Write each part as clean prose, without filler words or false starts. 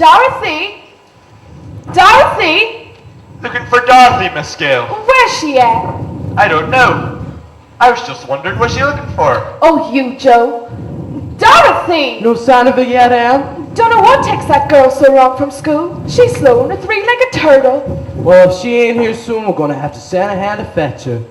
Dorothy? Dorothy? Looking for Dorothy, Miss Gale. Where's she at? I don't know. I was just wondering what you're looking for. Oh, you, Joe. Dorothy! No sign of her yet, Em? Don't know what takes that girl so long from school. She's slow in a three-legged turtle. Well, if she ain't here soon, we're gonna have to send a hand to fetch her.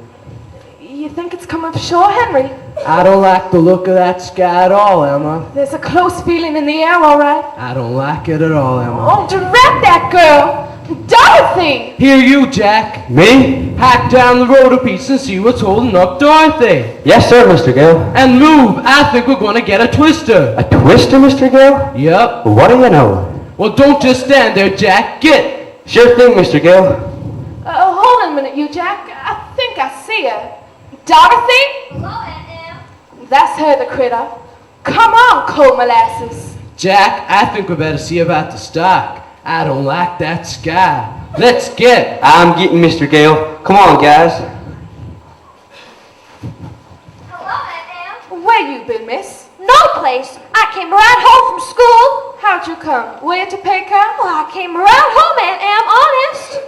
You think it's coming for sure, Henry? I don't like the look of that sky at all, Emma. There's a close feeling in the air, all right. I don't like it at all, Emma. Oh, direct that girl! Dorothy! Here you, Jack. Me? Hack down the road a piece and see what's holding up Dorothy. Yes, sir, Mr. Gale. And move. I think we're gonna get a twister. A twister, Mr. Gale? Yep. What do you know? Well, don't just stand there, Jack. Get. Sure thing, Mr. Gale. Hold on a minute, you, Jack. I think I see her. Dorothy? Hello, Aunt Em. That's her, the critter. Come on, cold molasses. Jack, I think we better see about the stock. I don't like that sky. Let's get. I'm getting Mr. Gale. Come on, guys. Hello, Aunt Em. Where you been, miss? No place. I came right home from school. How'd you come? Way to Topeka? Well, I came right home, Aunt Em, honest.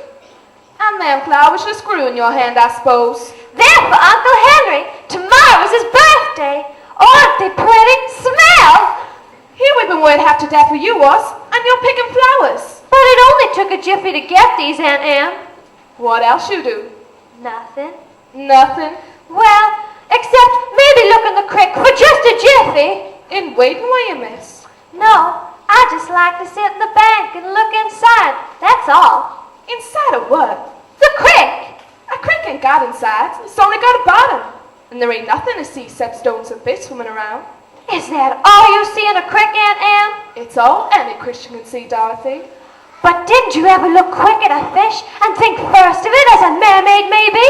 And them flowers just grew in your hand, I suppose. They're for Uncle Henry. Tomorrow's his birthday. Oh, aren't they pretty? Smell! Here we've been worried half to death where you was, and you're picking flowers. But it only took a jiffy to get these, Aunt Em. What else you do? Nothing. Nothing. Well, except maybe look in the creek for just a jiffy. In waiting, will you, miss? No, I just like to sit in the bank and look inside. That's all. Inside of what? The creek. A creek ain't got insides. It's only got a bottom. And there ain't nothing to see except stones and fish swimming around. Is that all you see in a creek, Aunt Em? It's all any Christian can see, Dorothy. But didn't you ever look quick at a fish and think first of it as a mermaid, maybe?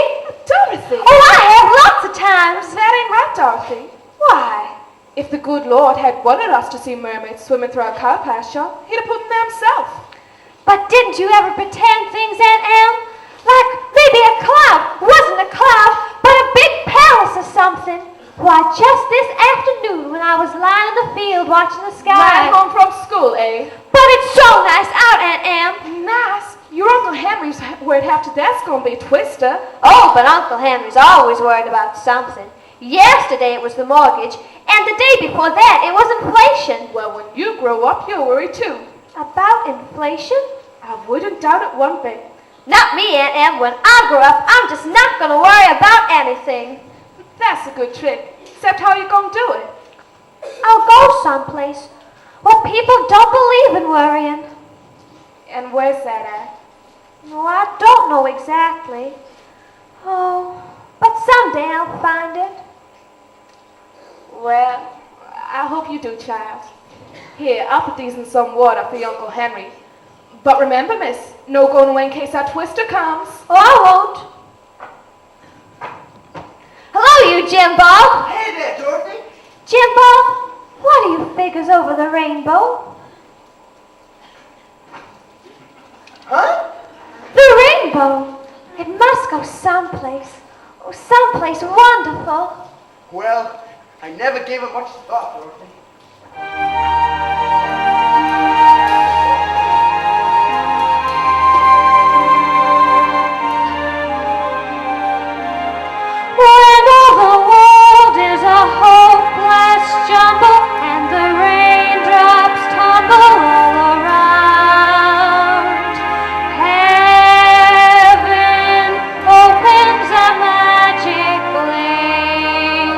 Dorothy! Oh, I have lots of times. That ain't right, Dorothy. Why? If the good Lord had wanted us to see mermaids swimming through our cow pasture, he'd have put them there himself. But didn't you ever pretend things, Aunt Em? Like maybe a cloud wasn't a cloud, but a big palace or something. Why, just this afternoon when I was lying in the field watching the sky. Right home from school, eh? But it's so nice out, Aunt Em. Nice. Your Uncle Henry's worried half to death's gonna be a twister. Oh, but Uncle Henry's always worried about something. Yesterday it was the mortgage, and the day before that it was inflation. Well, when you grow up, you'll worry too. About inflation? I wouldn't doubt it one bit. Not me, Aunt Em. When I grow up, I'm just not going to worry about anything. That's a good trick. Except how you gonna do it? I'll go someplace where people don't believe in worrying. And where's that at? No, I don't know exactly. Oh, but someday I'll find it. Well, I hope you do, child. Here, I'll put these in some water for your Uncle Henry. But remember, miss, no going away in case that twister comes. Oh, I won't. Hello, you Jimbo. Hey there, Dorothy. Jimbo, what are you figures over the rainbow? Huh? The rainbow. It must go someplace. Oh, someplace wonderful. Well, I never gave it much thought, Dorothy. When all the world is a hopeless jumble and the raindrops tumble all around, heaven opens a magic lane.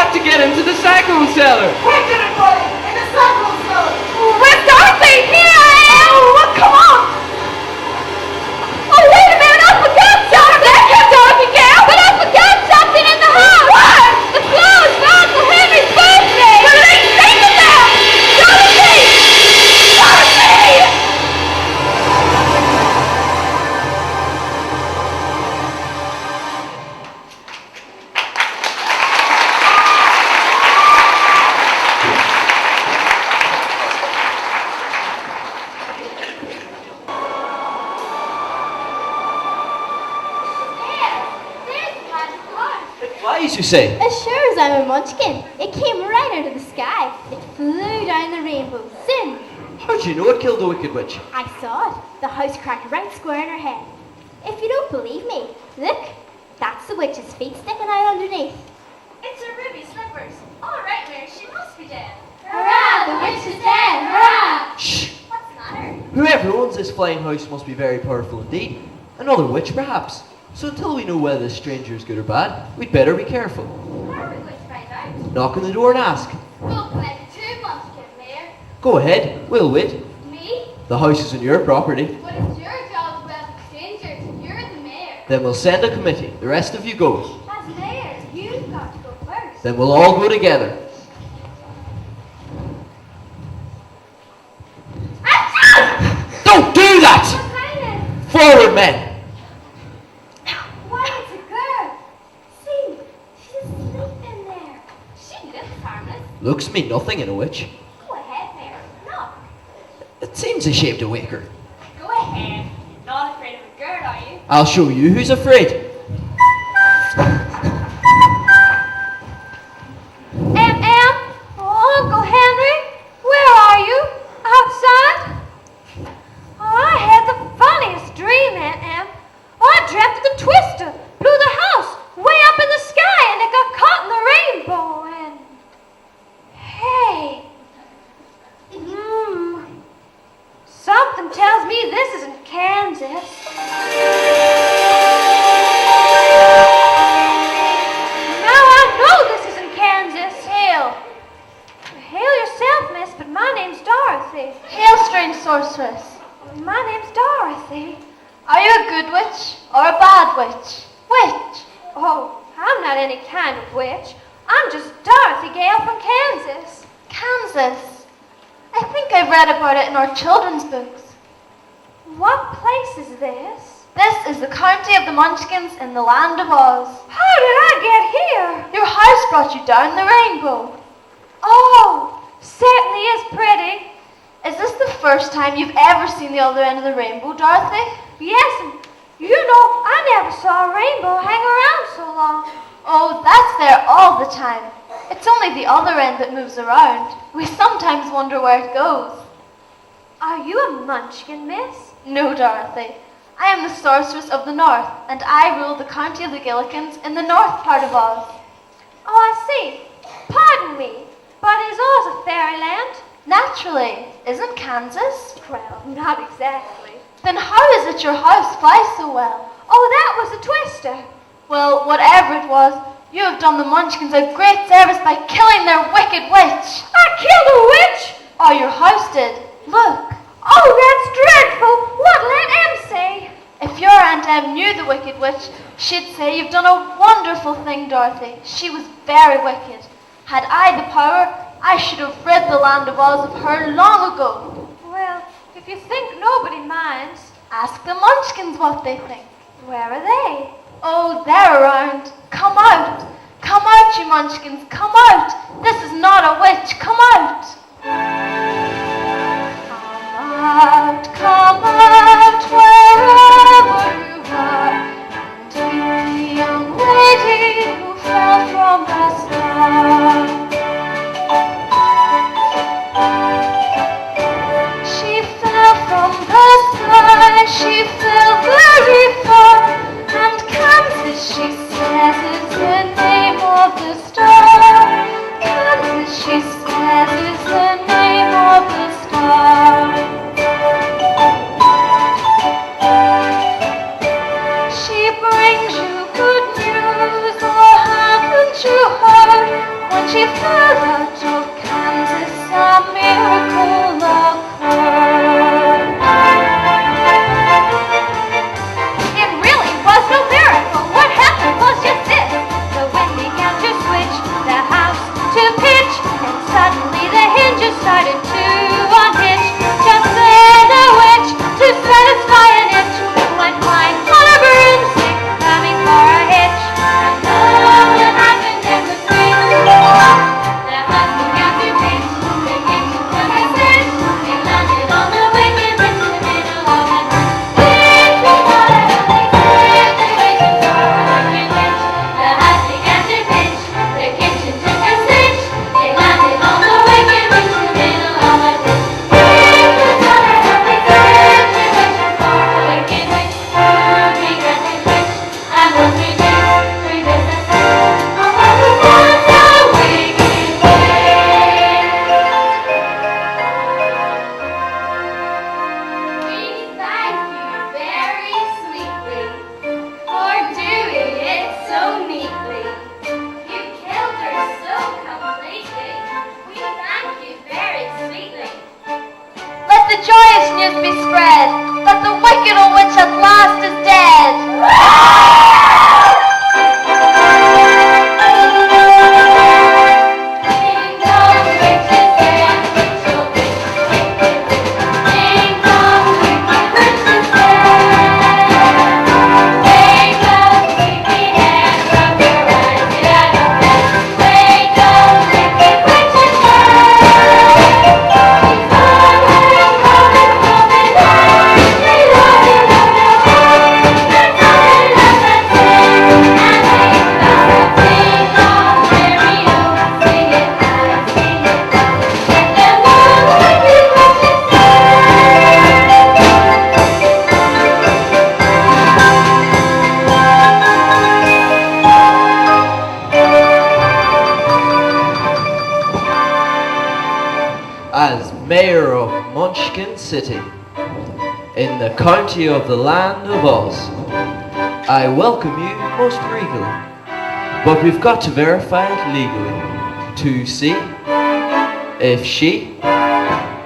got to get into the cyclone cellar. Quick, everybody! In the cyclone cellar! Where's Dorothy? Here I am! Oh, come on! Oh, wait a minute! I forgot something! Dorothy, girl! But I forgot something in the house! What? The flowers for Uncle Henry's birthday! What are they singing about? Dorothy! Dorothy! It flies, you say? As sure as I'm a munchkin, it came right out of the sky. It flew down the rainbow. Zin! How'd you know it killed the Wicked Witch? I saw it. The house cracked right square in her head. If you don't believe me, look. That's the witch's feet sticking out underneath. It's her ruby slippers. All right, Mary, she must be dead. Hurrah! The witch is dead! Hurrah! Shh! What's the matter? Whoever owns this flying house must be very powerful indeed. Another witch, perhaps. So until we know whether this stranger is good or bad, we'd better be careful. How are we going to find out? Knock on the door and ask. We'll play two munchkin, Mayor. Go ahead, we'll wait. Me? The house is on your property. But it's your job to welcome strangers. You're the mayor. Then we'll send a committee. The rest of you go. As mayor, you've got to go first. Then we'll all go together. Don't do that! Forward, men! Why, it's a girl. See, she's asleep in there. She looks harmless. Looks me nothing in a witch. Go ahead, Mayor. Knock. It seems a shame to wake her. Go ahead. You're not afraid of a girl, are you? I'll show you who's afraid. Oh, Uncle Henry, where are you? Outside? Oh, I had the funniest dream, Aunt Em. Oh, I dreamt that the twister blew the house way up in the sky and it got caught in the rainbow and... Hey. Something tells me this isn't Kansas. Now I know this isn't Kansas. Hail. Hail yourself, miss, but my name's Dorothy. Hail, strange sorceress. My name's Dorothy. Are you a good witch or a bad witch? Which? Oh, I'm not any kind of witch. I'm just Dorothy Gale from Kansas. Kansas? I think I've read about it in our children's books. What place is this? This is the county of the Munchkins in the land of Oz. How did I get here? Your house brought you down the rainbow. Oh, certainly is pretty. Is this the first time you've ever seen the other end of the rainbow, Dorothy? Yes, and you know, I never saw a rainbow hang around so long. Oh, that's there all the time. It's only the other end that moves around. We sometimes wonder where it goes. Are you a munchkin, miss? No, Dorothy. I am the sorceress of the north, and I rule the county of the Gillikins in the north part of Oz. Oh, I see. Pardon me, but is Oz a fairyland? Naturally. Isn't Kansas? Well, not exactly. Then how is it your house flies so well? Oh, that was a twister. Well, whatever it was, you have done the Munchkins a great service by killing their wicked witch. I killed a witch? Oh, your house did. Look. Oh, that's dreadful. What let Em say? If your Aunt Em knew the wicked witch, she'd say you've done a wonderful thing, Dorothy. She was very wicked. Had I the power, I should have rid the land of Oz of her long ago. Well, if you think nobody minds, ask the Munchkins what they think. Where are they? Oh, they're around. Come out. Come out, you Munchkins. Come out. This is not a witch. Come out. Come out, wherever you are, and meet the young lady who fell from the star. She fell from the sky, she fell very far, and Kansas, she says, is the name of the star. Kansas, she says, is the name of the star. She brings you good news, or haven't you heard? When village of Kansas, a miracle occurred. It really was no miracle. What happened was just this. The wind began to switch, the house to pitch, and suddenly the hinges started to unhitch. Just then a witch, to satisfy an itch, went flying on a broomstick, coming for a hitch. And oh, what happened in between? The house began to pitch, the kitchen took a stitch, it landed on the wicked witch in the middle of the night. Which was not a healthy situation for a wicked witch. The house began to pitch, the kitchen took a stitch, it landed on the wicked witch in the middle of the night. Which was not a healthy situation for a wicked witch. Three granted witch, and one three days, three business days. Oh, what was once a wicked witch. We thank you very sweetly for doing it so neatly. You killed her so completely. We thank you very sweetly. Let the joyous news be spread that the wicked old witch at last is dead. Ding dong, witch is dead, witch oh witch, wicked witch. Ding dong, wicked witch is dead. Wake up, sleepyhead, rub your eyes, get out of bed. Wake up, wicked witch is dead. She's gone and coming, coming home. She loves you, love you, home. That's all they love and sing. And ring the bell, ding dong, merry-o. Sing it high, sing it low. Let them know the wicked witch is As Mayor of Munchkin City, in the county of the land of Oz, I welcome you most regally. But we've got to verify it legally to see if she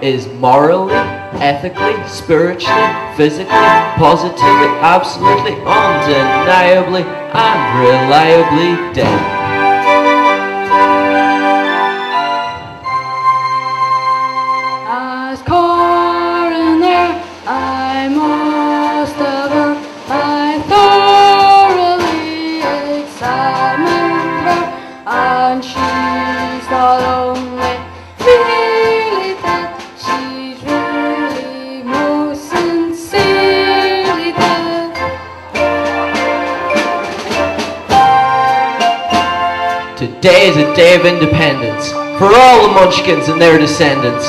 is morally, ethically, spiritually, physically, positively, absolutely, undeniably, and reliably dead. As coroner, I must have I thoroughly examined her, and she's not only really dead, she's really most sincerely dead. Today is a day of independence for all the Munchkins and their descendants.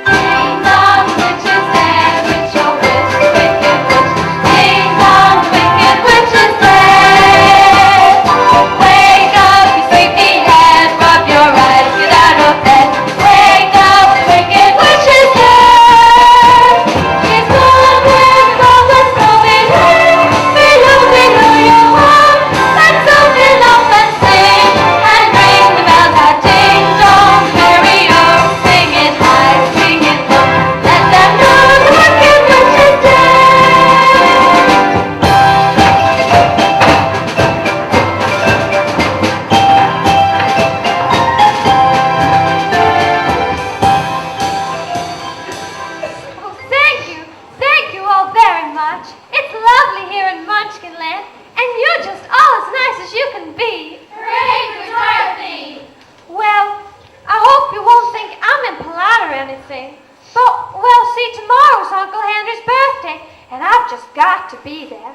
Ding dong, witch is dead, witch oh witch, wicked witch. Ding dong, wicked witch is dead. Wake up, you sleepyhead, rub your eyes, get out of bed. Wake up, wicked witch is dead. She's gone with all that's going on. Below your home, let's open up and sing, and ring the bells out, ding dong, merry-o. Sing it high, sing it low, let them know the wicked witch is Oh, thank you all very much. It's lovely here in Munchkinland, and you're just all as nice as you can be. Hooray for Dorothy! Well, I hope you won't think I'm impolite or anything, but, well, see, tomorrow's Uncle Henry's birthday, and I've just got to be there.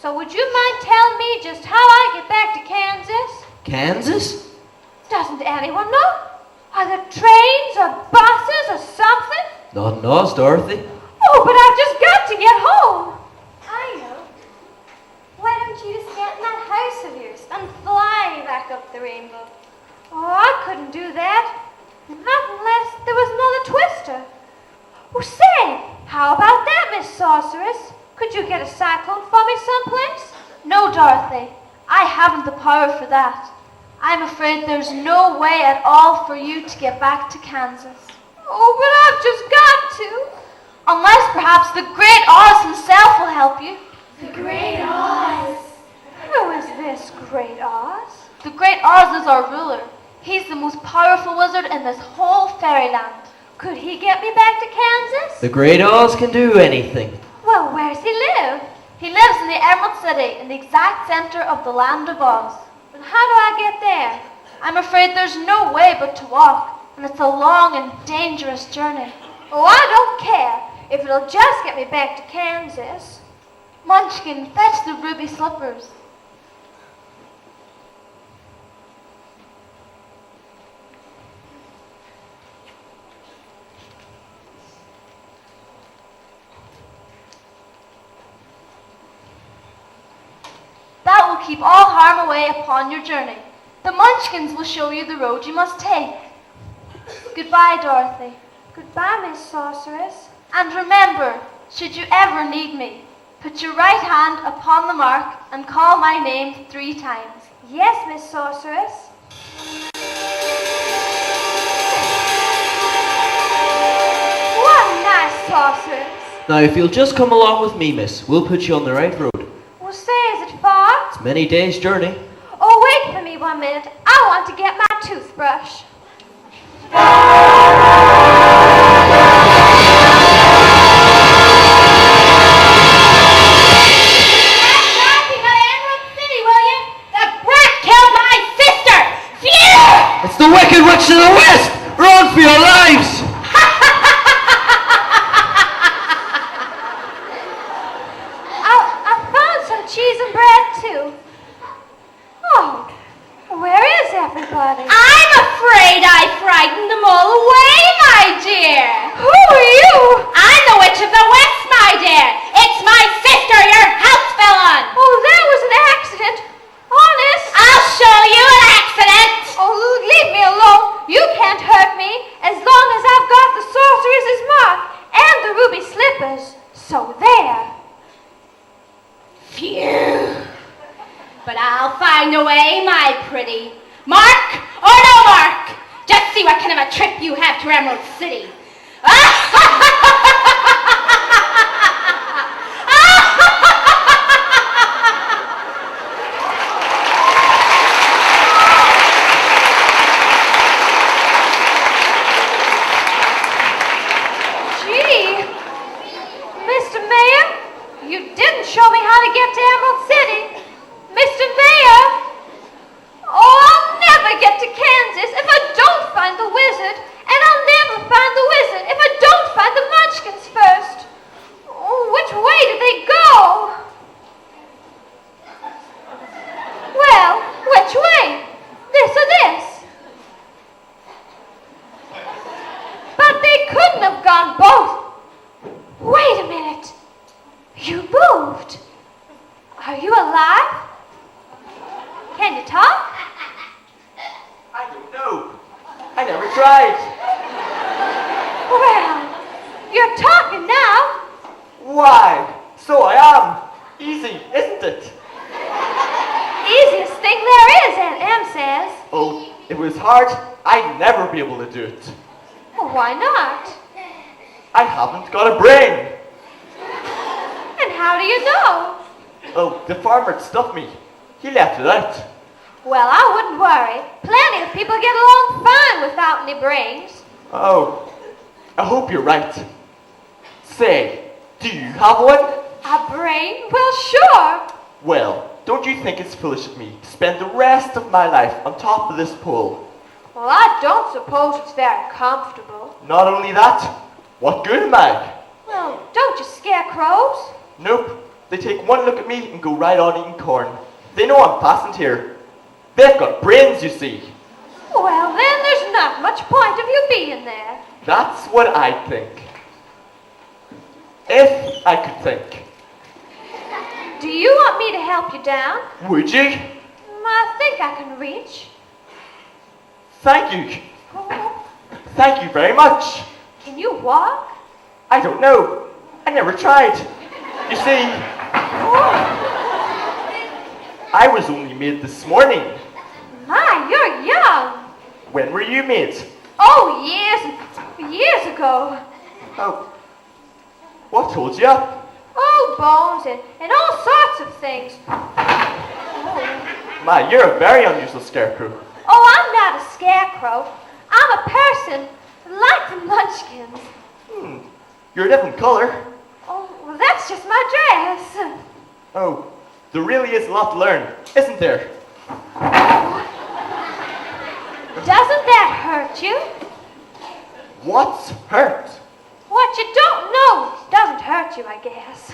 So would you mind telling me just how I get back to Kansas? Kansas? Doesn't anyone know? Are there trains or buses or something? Not in Oz, Dorothy. Oh, but I've just got to get home. I know. Why don't you just get in that house of yours and fly back up the rainbow? Oh, I couldn't do that. Not unless there was another twister. Oh, say, how about that, Miss Sorceress? Could you get a cyclone for me someplace? No, Dorothy. I haven't the power for that. I'm afraid there's no way at all for you to get back to Kansas. Oh, but I've just got to. Unless perhaps the Great Oz himself will help you. The Great Oz. Who is this Great Oz? The Great Oz is our ruler. He's the most powerful wizard in this whole fairyland. Could he get me back to Kansas? The Great Oz can do anything. Well, where's he live? He lives in the Emerald City, in the exact center of the land of Oz. And how do I get there? I'm afraid there's no way but to walk, and it's a long and dangerous journey. Oh, I don't care if it'll just get me back to Kansas. Munchkin, fetch the ruby slippers. That will keep all harm away upon your journey. The Munchkins will show you the road you must take. Goodbye, Dorothy. Goodbye, Miss Sorceress. And remember, should you ever need me, put your right hand upon the mark and call my name 3 times. Yes, Miss Sorceress. What a nice sorceress. Now, if you'll just come along with me, miss, we'll put you on the right road. Well, say, is it far? It's many days' journey. Oh, wait for me 1 minute. I want to get my toothbrush. It's the Wicked Witch of the West! Run for your lives! I found some cheese and bread, too. Oh, where is everybody? I'm afraid I frightened them all away, my dear. Who are you? I'm the Witch of the West, my dear. It's my sister your house fell on. Oh, that was an accident. Honest. I'll show you an accident. Oh, leave me alone. You can't hurt me as long as I've got the sorceress's mark and the ruby slippers. So there. Phew. But I'll find a way, my pretty. Mark or no mark? Just see what kind of a trip you have to Emerald City. Gee, Mr. Mayor, you didn't show me how to get to Emerald City. Mr. Mayor! Oh, I'll never get to Kansas if I don't find the wizard, and I'll never find the wizard if I don't find the Munchkins first. Oh, which way did they go? Well, which way? This or this? But they couldn't have gone both. Wait a minute. You moved. Are you alive? Can you talk? I don't know. I never tried. Well, you're talking now. Why? So I am. Easy, isn't it? Easiest thing there is, Aunt Em says. Oh, if it was hard, I'd never be able to do it. Well, why not? I haven't got a brain. And how do you know? Oh, the farmer stuffed me. He left it out. Well, I wouldn't worry. Plenty of people get along fine without any brains. Oh, I hope you're right. Say, do you have one? A brain? Well, sure. Well, don't you think it's foolish of me to spend the rest of my life on top of this pole? Well, I don't suppose it's very comfortable. Not only that, what good am I? Well, don't you scare crows? Nope, they take one look at me and go right on eating corn. They know I'm fastened here. They've got brains, you see. Well, then there's not much point of you being there. That's what I think. If I could think. Do you want me to help you down? Would you? I think I can reach. Thank you. Oh, Thank you very much. can you walk? I don't know. I never tried. You see, I was only made this morning. My, you're young. When were you made? Oh, years ago. Oh, what told you up? Oh, bones and all sorts of things. My, you're a very unusual scarecrow. Oh, I'm not a scarecrow. I'm a person like the Munchkins. You're a different color. Oh, well, that's just my dress. Oh, there really is a lot to learn, isn't there? Doesn't that hurt you? What's hurt? What you don't know doesn't hurt you, I guess.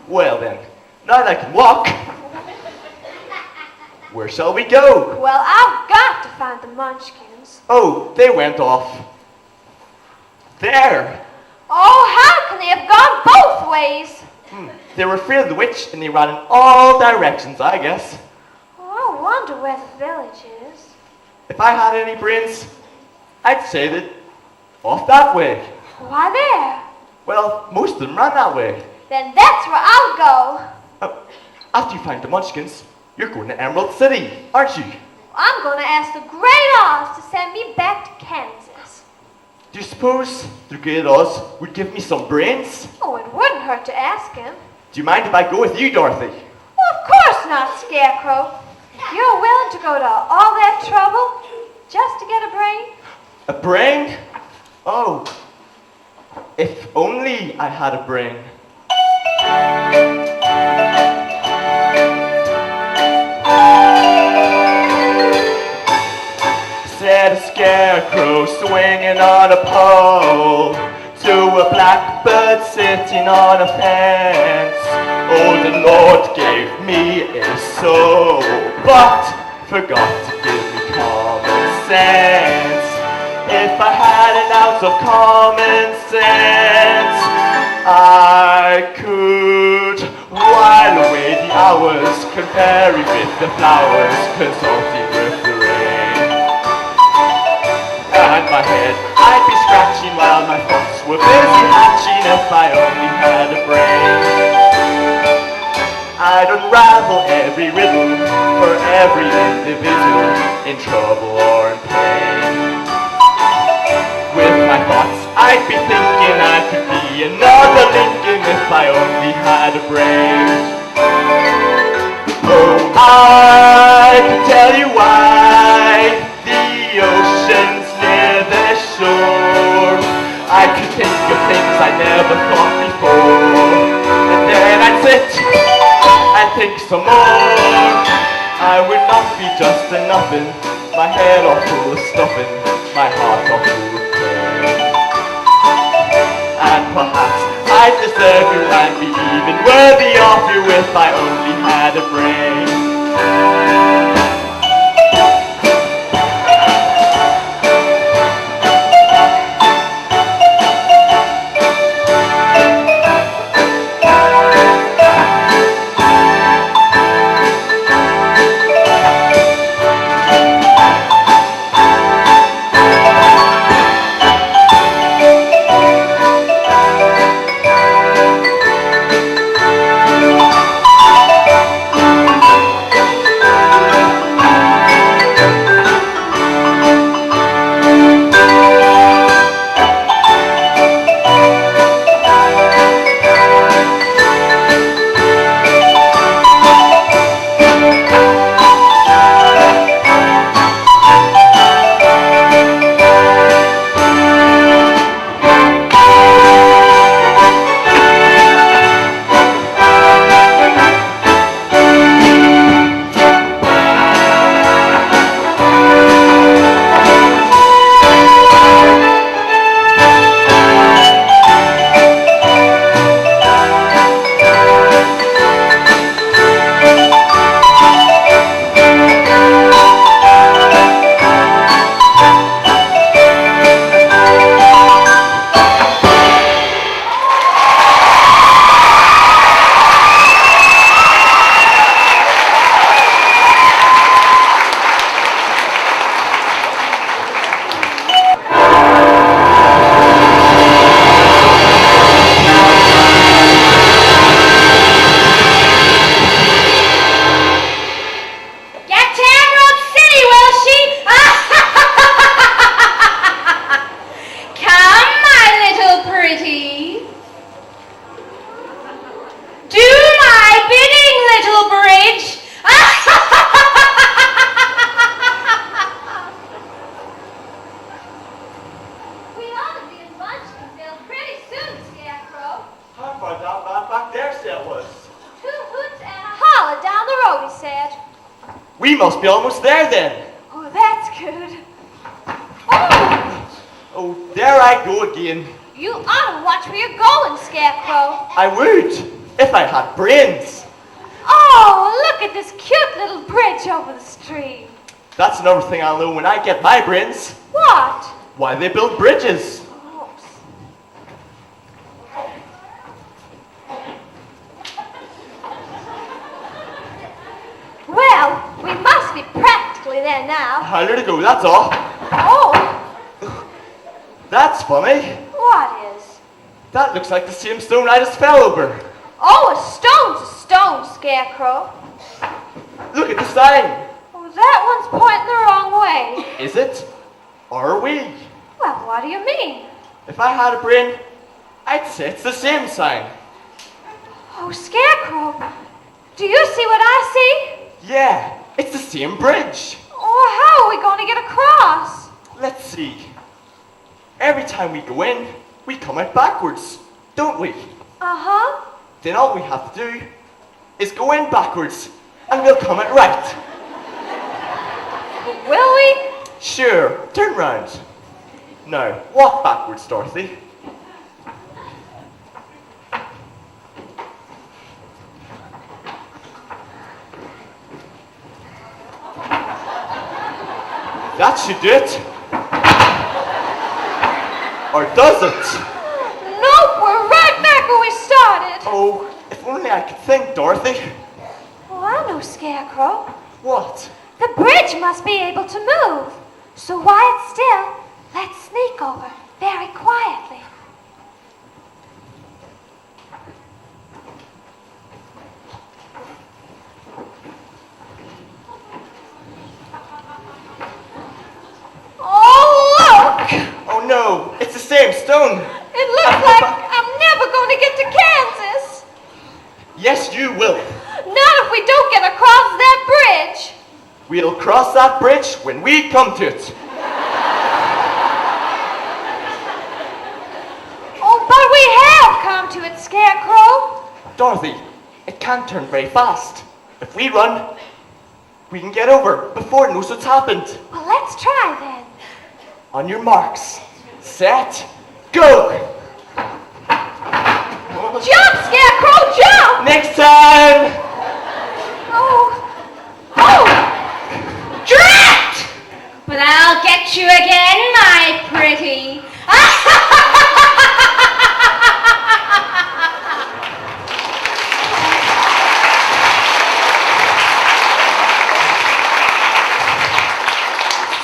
Well then, now that I can walk, where shall we go? Well, I've got to find the Munchkins. Oh, they went off. There! Oh, how can they have gone both ways? They were afraid of the witch and they ran in all directions, I guess. Oh, I wonder where the village is. If I had any brains, I'd say that off that way. Why there? Well, most of them ran that way. Then that's where I'll go. After you find the Munchkins, you're going to Emerald City, aren't you? I'm going to ask the Great Oz to send me back to Kansas. Do you suppose the Great Oz would give me some brains? Oh, it wouldn't hurt to ask him. Do you mind if I go with you, Dorothy? Well, of course not, Scarecrow. You're willing to go to all that trouble just to get a brain? A brain? Oh, if only I had a brain. Said a scarecrow swinging on a pole to a blackbird sitting on a fence. Oh, the Lord gave me a soul, but forgot to give me common sense. If I had an ounce of common sense, I could while away the hours, comparing with the flowers, consulting with the rain. And my head I'd be scratching while my thoughts were busy hatching if I only had a brain. I'd unravel every riddle for every individual in trouble or in pain. With my thoughts I'd be thinking I could be another Lincoln if I only had a brain. Oh, I can tell you why the ocean's near the shore. I could think of things I never thought before, and then I'd sit and think some more. I would not be just a nothing, my head all full of stuffing, my heart all full of pain. And perhaps I'd deserve you and be even worthy of you if I only had a brain. We must be almost there then. Oh, that's good. Oh, Oh, there I go again. you ought to watch where you're going, Scarecrow. I would, if I had brains. Oh, look at this cute little bridge over the stream. That's another thing I'll know when I get my brains. What? Why they build bridges. Oh, well, we must be practically there now. I'll let it go, that's all. Oh, That's funny. what is? That looks like the same stone I just fell over. Oh, a stone, Scarecrow. Look at the sign. Oh, that one's pointing the wrong way. Is it? Or are we? Well, what do you mean? If I had a brain, I'd say it's the same sign. Oh, Scarecrow, do you see what I see? Yeah, it's the same bridge. Oh, how are we going to get across? Let's see. Every time we go in, we come out backwards, don't we? Uh-huh. Then all we have to do is go in backwards, and we'll come out right. Will we? Sure, turn round. Now, walk backwards, Dorothy. That should do it. Or does it? Nope, we're right back where we started. Oh, if only I could think, Dorothy. Oh, I know, Scarecrow. What? The bridge must be able to move. So while it's still, let's sneak over very quietly. Oh, look! Oh no, it's the same stone. It looks like I'm never going to get to Kansas. Yes, you will. Not if we don't get across that bridge. We'll cross that bridge when we come to it. Oh, but we have come to it, Scarecrow. Dorothy, it can't turn very fast. If we run, we can get over before it knows what's happened. Well, let's try then. On your marks, set, go! Jump, Scarecrow, jump! Next time! Oh, oh, Drat! But I'll get you again, my pretty.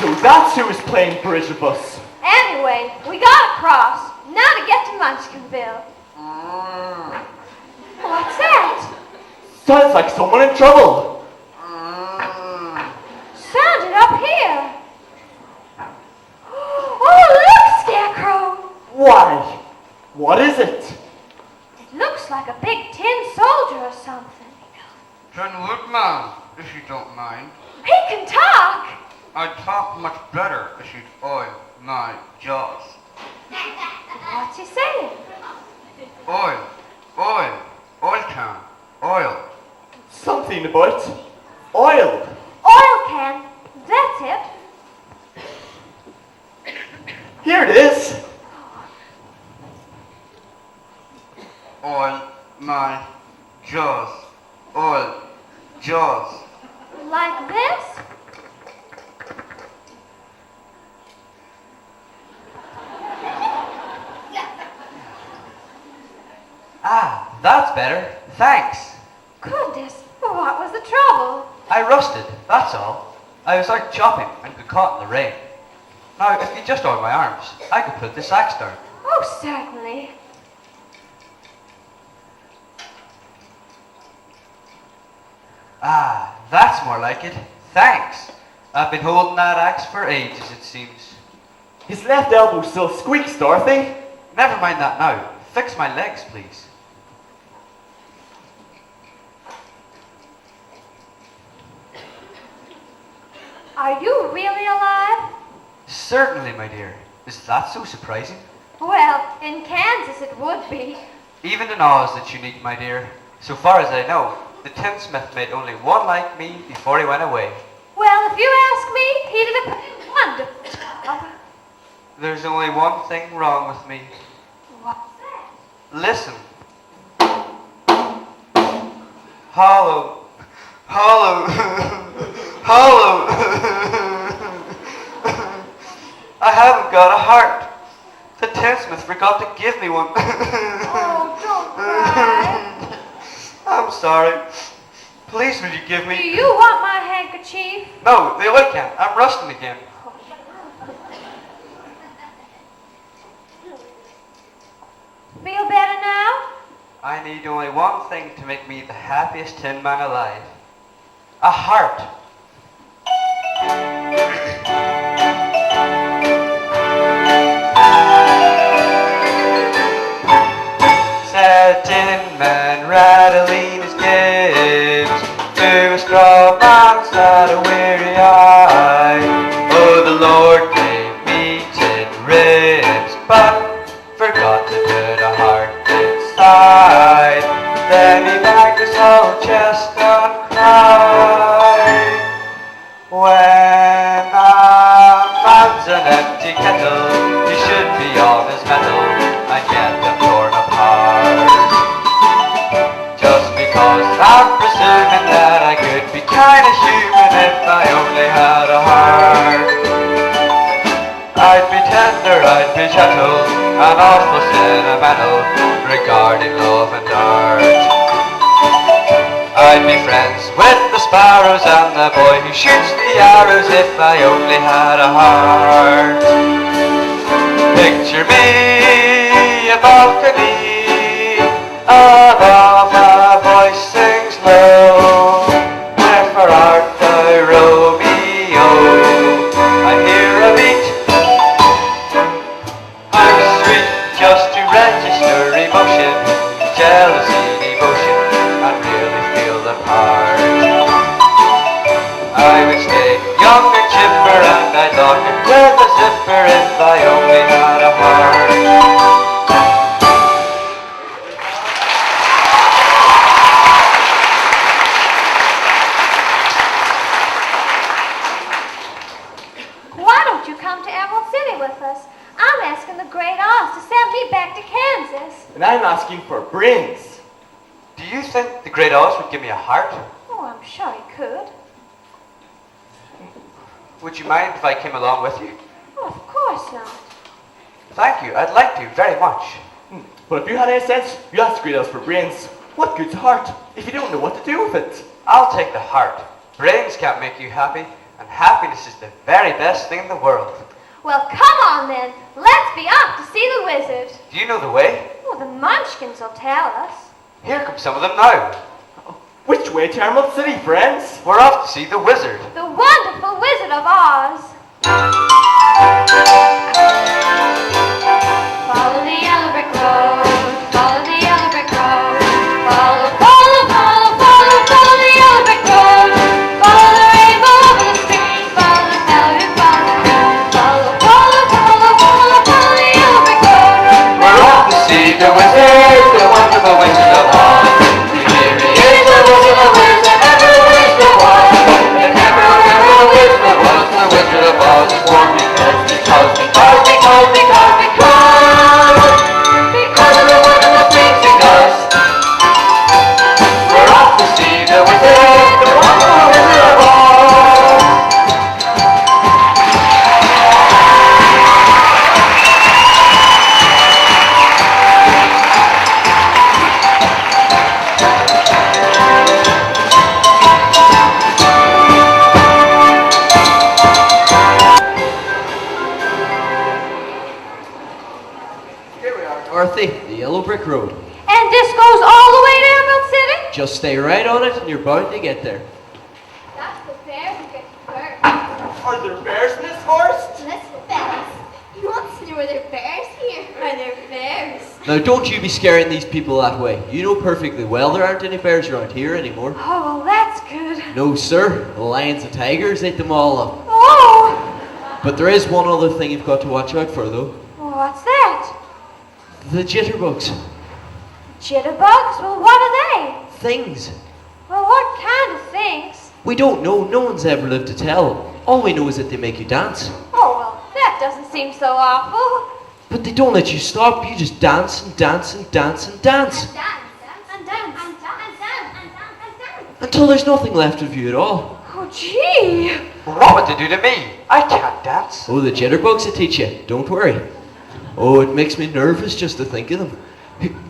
So that's who was playing bridge with us. Anyway, we got across. Now to get to Munchkinville. What's that? Sounds like someone in trouble. Sounded up here. Oh, look, Scarecrow. Why? What is it? It looks like a big tin soldier or something. Tin Woodman, if you don't mind. He can talk. I'd talk much better if you'd oil my jaws. What's he saying? Oil, oil can, oil. Something about oil. Oil can. That's it. Here it is. Oil my jaws, oil, jaws. Like this? Ah, that's better. Thanks. Goodness, what was the trouble? I rusted, that's all. I was out chopping and got caught in the rain. Now, if you just oil my arms, I could put this axe down. Oh, certainly. Ah, that's more like it. Thanks. I've been holding that axe for ages, it seems. His left elbow still squeaks, Dorothy. Never mind that now. Fix my legs, please. Are you really alive? Certainly, my dear. Is that so surprising? Well, in Kansas it would be. Even in Oz it's unique, my dear. So far as I know, the tinsmith made only one like me before he went away. Well, if you ask me, he did a pretty wonderful job. There's only one thing wrong with me. What's that? Listen. Hollow. Hollow. Hollow. I haven't got a heart. The tinsmith forgot to give me one. Oh, don't cry. I'm sorry. Please, would you give Do me... you want my handkerchief? No, the oil can. I'm rusting again. Feel better now? I need only one thing to make me the happiest tin man alive. A heart. Said tin man rattling his gibs to a straw man sat a weary eye. Oh, the Lord gave me tin ribs, but forgot to put a heart inside. Then he banged his whole chest and cried. When a man's an empty kettle, he should be on his mettle and get them torn apart. Just because I'm presuming that I could be kinda human if I only had a heart. I'd be tender, I'd be gentle, and awful sentimental regarding love and art. I'd be friends with the sparrows and the boy who shoots the arrows if I only had a heart. Picture me a balcony above a voice sings low. Wherefore art thou, Romeo? I hear a beat. I'm sweet just to register emotion, jealousy, devotion, and really feel the part. I would stay young and chipper, and I'd lock it with a zipper if I only had a heart. Why don't you come to Emerald City with us? I'm asking the Great Oz to send me back to Kansas. And I'm asking for brains. Do you think the Great Oz would give me a heart? Oh, I'm sure he could. Would you mind if I came along with you? Oh, of course not. Thank you, I'd like to, very much. But if you had any sense, you ask Great Oz for brains. What good's a heart if you don't know what to do with it? I'll take the heart. Brains can't make you happy, and happiness is the very best thing in the world. Well, come on then. Let's be off to see the wizard. Do you know the way? Oh, the Munchkins will tell us. Here come some of them now. Which way to Emerald City, friends? We're off to see the wizard. The wonderful Wizard of Oz. Follow the yellow brick road. Follow the yellow brick road. Follow, follow, follow, follow, follow the yellow brick road. Follow the rainbow over the stream. Follow the fellow who follows the moon. Follow, follow, follow, follow, follow the yellow brick road. We're off to see the wizard, the wonderful Wizard of Oz. Here he is, the wizard of Oz, and never was the one. And never was the Wizard of Oz. One because of the wonderful things he does. We're off to see the wizard, the wonderful Wizard of Oz. Dorothy, the yellow brick road. And this goes all the way to Emerald City? Just stay right on it and you're bound to get there. That's the bear who gets hurt. Are there bears in this forest? Listen, bears. You want to know where there are bears here? Are there bears? Now don't you be scaring these people that way. You know perfectly well there aren't any bears around here anymore. Oh, well, that's good. No sir, the lions and tigers ate them all up. Oh, But there is one other thing you've got to watch out for though. what's that? The jitterbugs. Jitterbugs? Well, what are they? Things. Well, We don't know. No one's ever lived to tell. All we know is that they make you dance. Oh, well, that doesn't seem so awful. But they don't let you stop. You just dance and dance and dance and dance. Until there's nothing left of you at all. Oh, gee. What would they do to me? I can't dance. Oh, the jitterbugs will teach you. Don't worry. Oh, it makes me nervous just to think of them.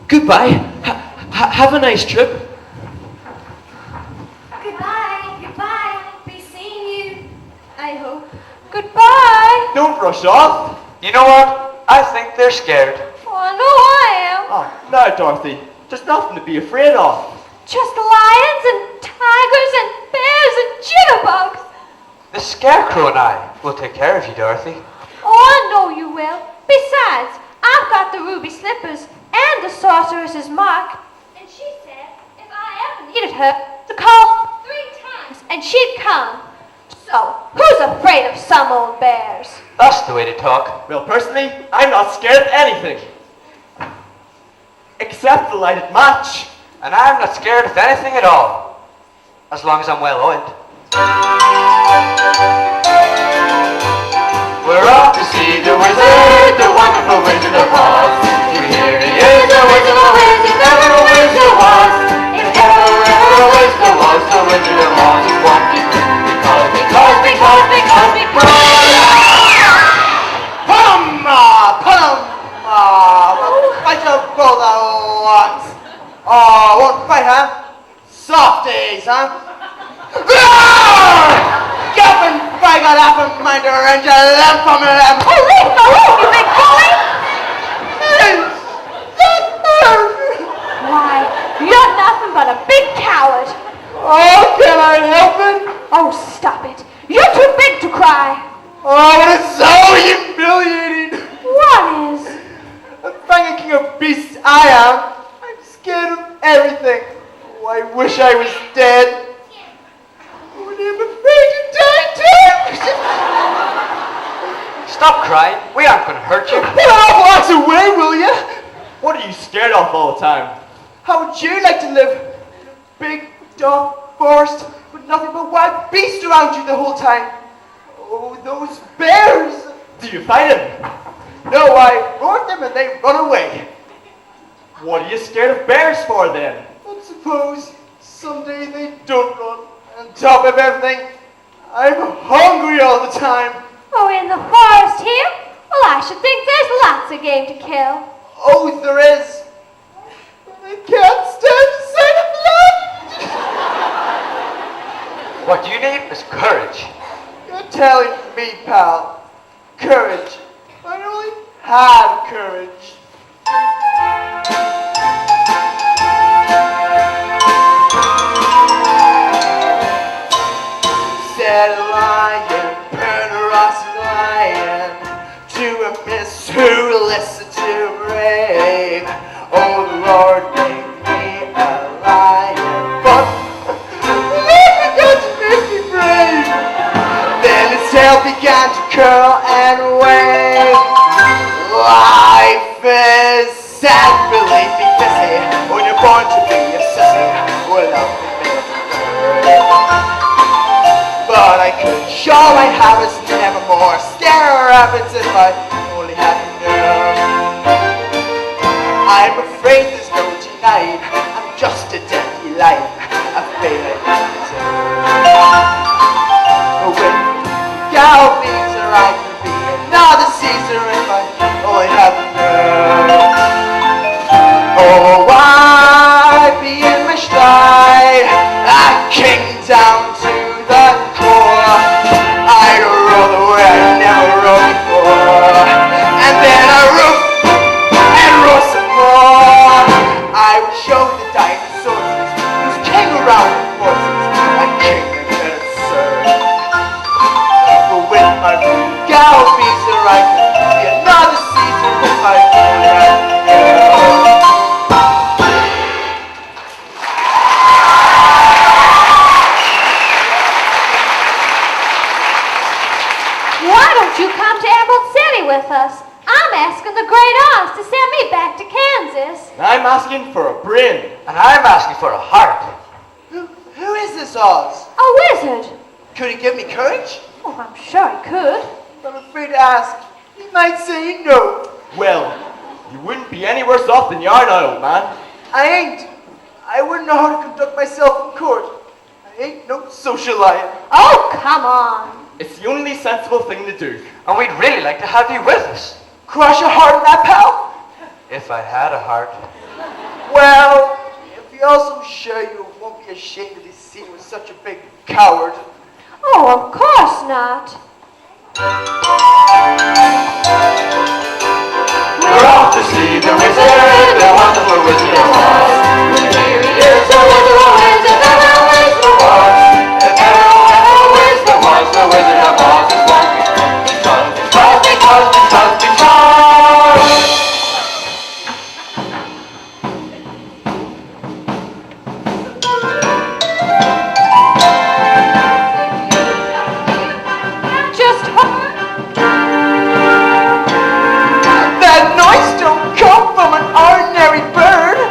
Goodbye. Have a nice trip. Goodbye. I'll be seeing you, I hope. Goodbye. Don't rush off. You know what? I think they're scared. Oh, I know I am. Oh, no, Dorothy. There's nothing to be afraid of. Just lions and tigers and bears and jitterbugs. The Scarecrow and I will take care of you, Dorothy. Oh, I know you will. Besides, I've got the ruby slippers and the sorceress's mark. And she said if I ever needed her to call 3 times and she'd come. So, who's afraid of some old bears? That's the way to talk. Well, personally, I'm not scared of anything. Except the lighted match. And I'm not scared of anything at all. As long as I'm well oiled. We're off to see the wizard, the wonderful Wizard of Oz. Here he is, the Wizard of Oz, if ever a wizard was. If ever a wizard was, the Wizard of Oz is one because. Fight your brother, what? Oh, won't fight, huh? Softies, huh? Get up and fight that up and mind her and you lamp from them. Oh, leave me alone, you big boy! Why, you're nothing but a big coward. Oh, can I help it? Oh, stop it. You're too big to cry. Oh, but it's so humiliating. What is? I'm the king of beasts I am. I'm scared of everything. Oh, I wish I was dead. Oh, and I'm afraid to die too. Stop crying. We aren't going to hurt you. Get off lots away, will you? What are you scared of all the time? How would you like to live in a big, dark forest with nothing but wild beasts around you the whole time? Oh, those bears! Do you fight them? No, I roar them and they run away. What are you scared of bears for then? But suppose someday they don't run. On top of everything, I'm hungry all the time. Oh, in the forest here? Well, I should think there's lots of game to kill. Oh, there is. But I can't stand the sight of blood. What you need is courage. You're telling me, pal. Courage. I only had courage. Said a lion, Perneros lion, to a miss who listened to rain. Oh, the Lord made me a lion, but nothing got to make me brave. Then his tail began to curl and wave. Life is sad, believe me, pissy. When you're born to be a sissy, well, I'll be but I could show my habits nevermore. Scare rabbits if I only had known. I'm afraid there's no tonight. I'm just a deadly light. I feel like but when Galvins are I could be another Caesar if I only had known. Oh, I be in my stride, a king down to the core. I'd roll the way I never rolled before, and then I roll and roll some more. I would show the dinosaurs who's king around the forces, a king that better serve. But with my gal Caesar, I could be another Caesar if I only had known. Why don't you come to Emerald City with us? I'm asking the Great Oz to send me back to Kansas. I'm asking for a brain. And I'm asking for a heart. Who is this Princess Oz. A wizard? Could he give me courage? Oh, I'm sure he could. I'm afraid to ask. He might say no. Well, you wouldn't be any worse off than you are now, old man. I ain't. I wouldn't know how to conduct myself in court. I ain't no socialite. Oh, come on. It's the only sensible thing to do. And we'd really like to have you with us. Cross your heart in that, pal? If I had a heart. Well, if you're also sure you won't be ashamed to be seen with such a big coward. Oh, of course not. We're off to see the wizard, the wonderful Wizard of Oz. Here he is, the Wizard of Oz, if ever a wizard was. If ever a wizard was, the Wizard of Oz is one. Because. Just hold. That noise don't come from an ordinary bird.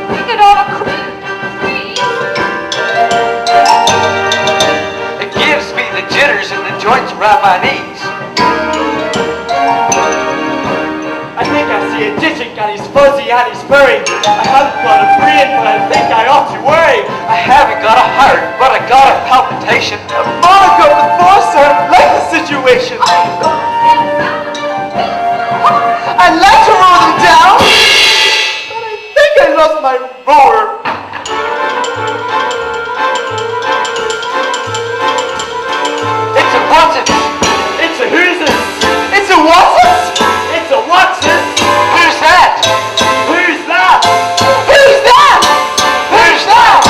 We could all agree. It gives me the jitters and the joints around my knees. I think I see a digit and he's fuzzy and he's furry. I haven't got a brain, but I think I ought to worry. I haven't got a heart, but I got a palpitation. Monica with Forcer like the situation. I like to roll them down, but I think I lost my roar. It's a what's-it? It's a who's it? It's a what's it? It's a what's it? Who's that? Who's that? Who's that? Who's that?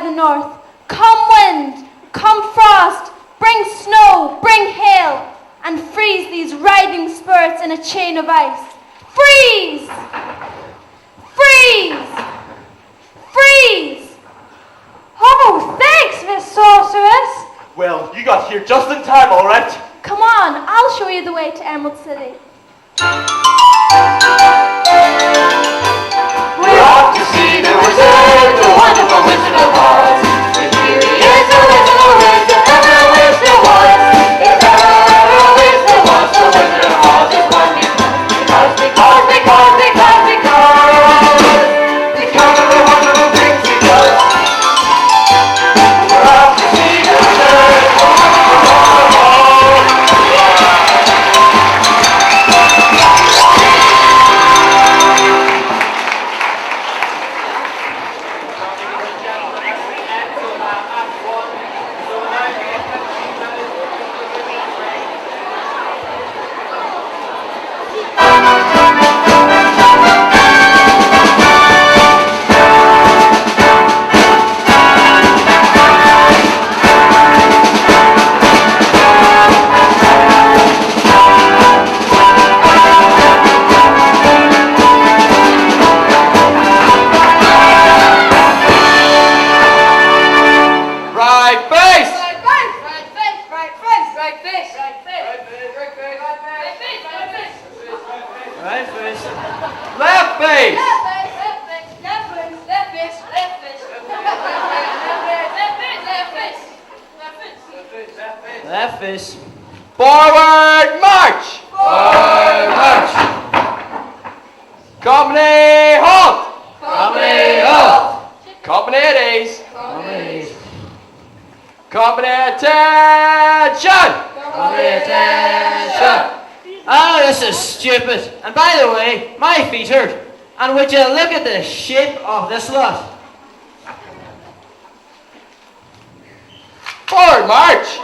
the north. Come wind, come frost, bring snow, bring hail, and freeze these riding spirits in a chain of ice. Freeze! Freeze! here just in time, all right? Come on, I'll show you the way to Emerald City. We're off to see the wizard, the wonderful Wizard of Oz. If here he is, the Wizard of Oz, if ever a wizard was. If ever a wizard was, the Wizard of Oz is one because of the wonderful things he does. We're off to see the wizard, the wonderful Oz. Left fist. Forward march! Forward march! Company halt! Company halt! Company at ease! Company attention! Company attention! Oh, this is stupid. And by the way, my feet hurt. And would you look at the shape of this lot? Forward march!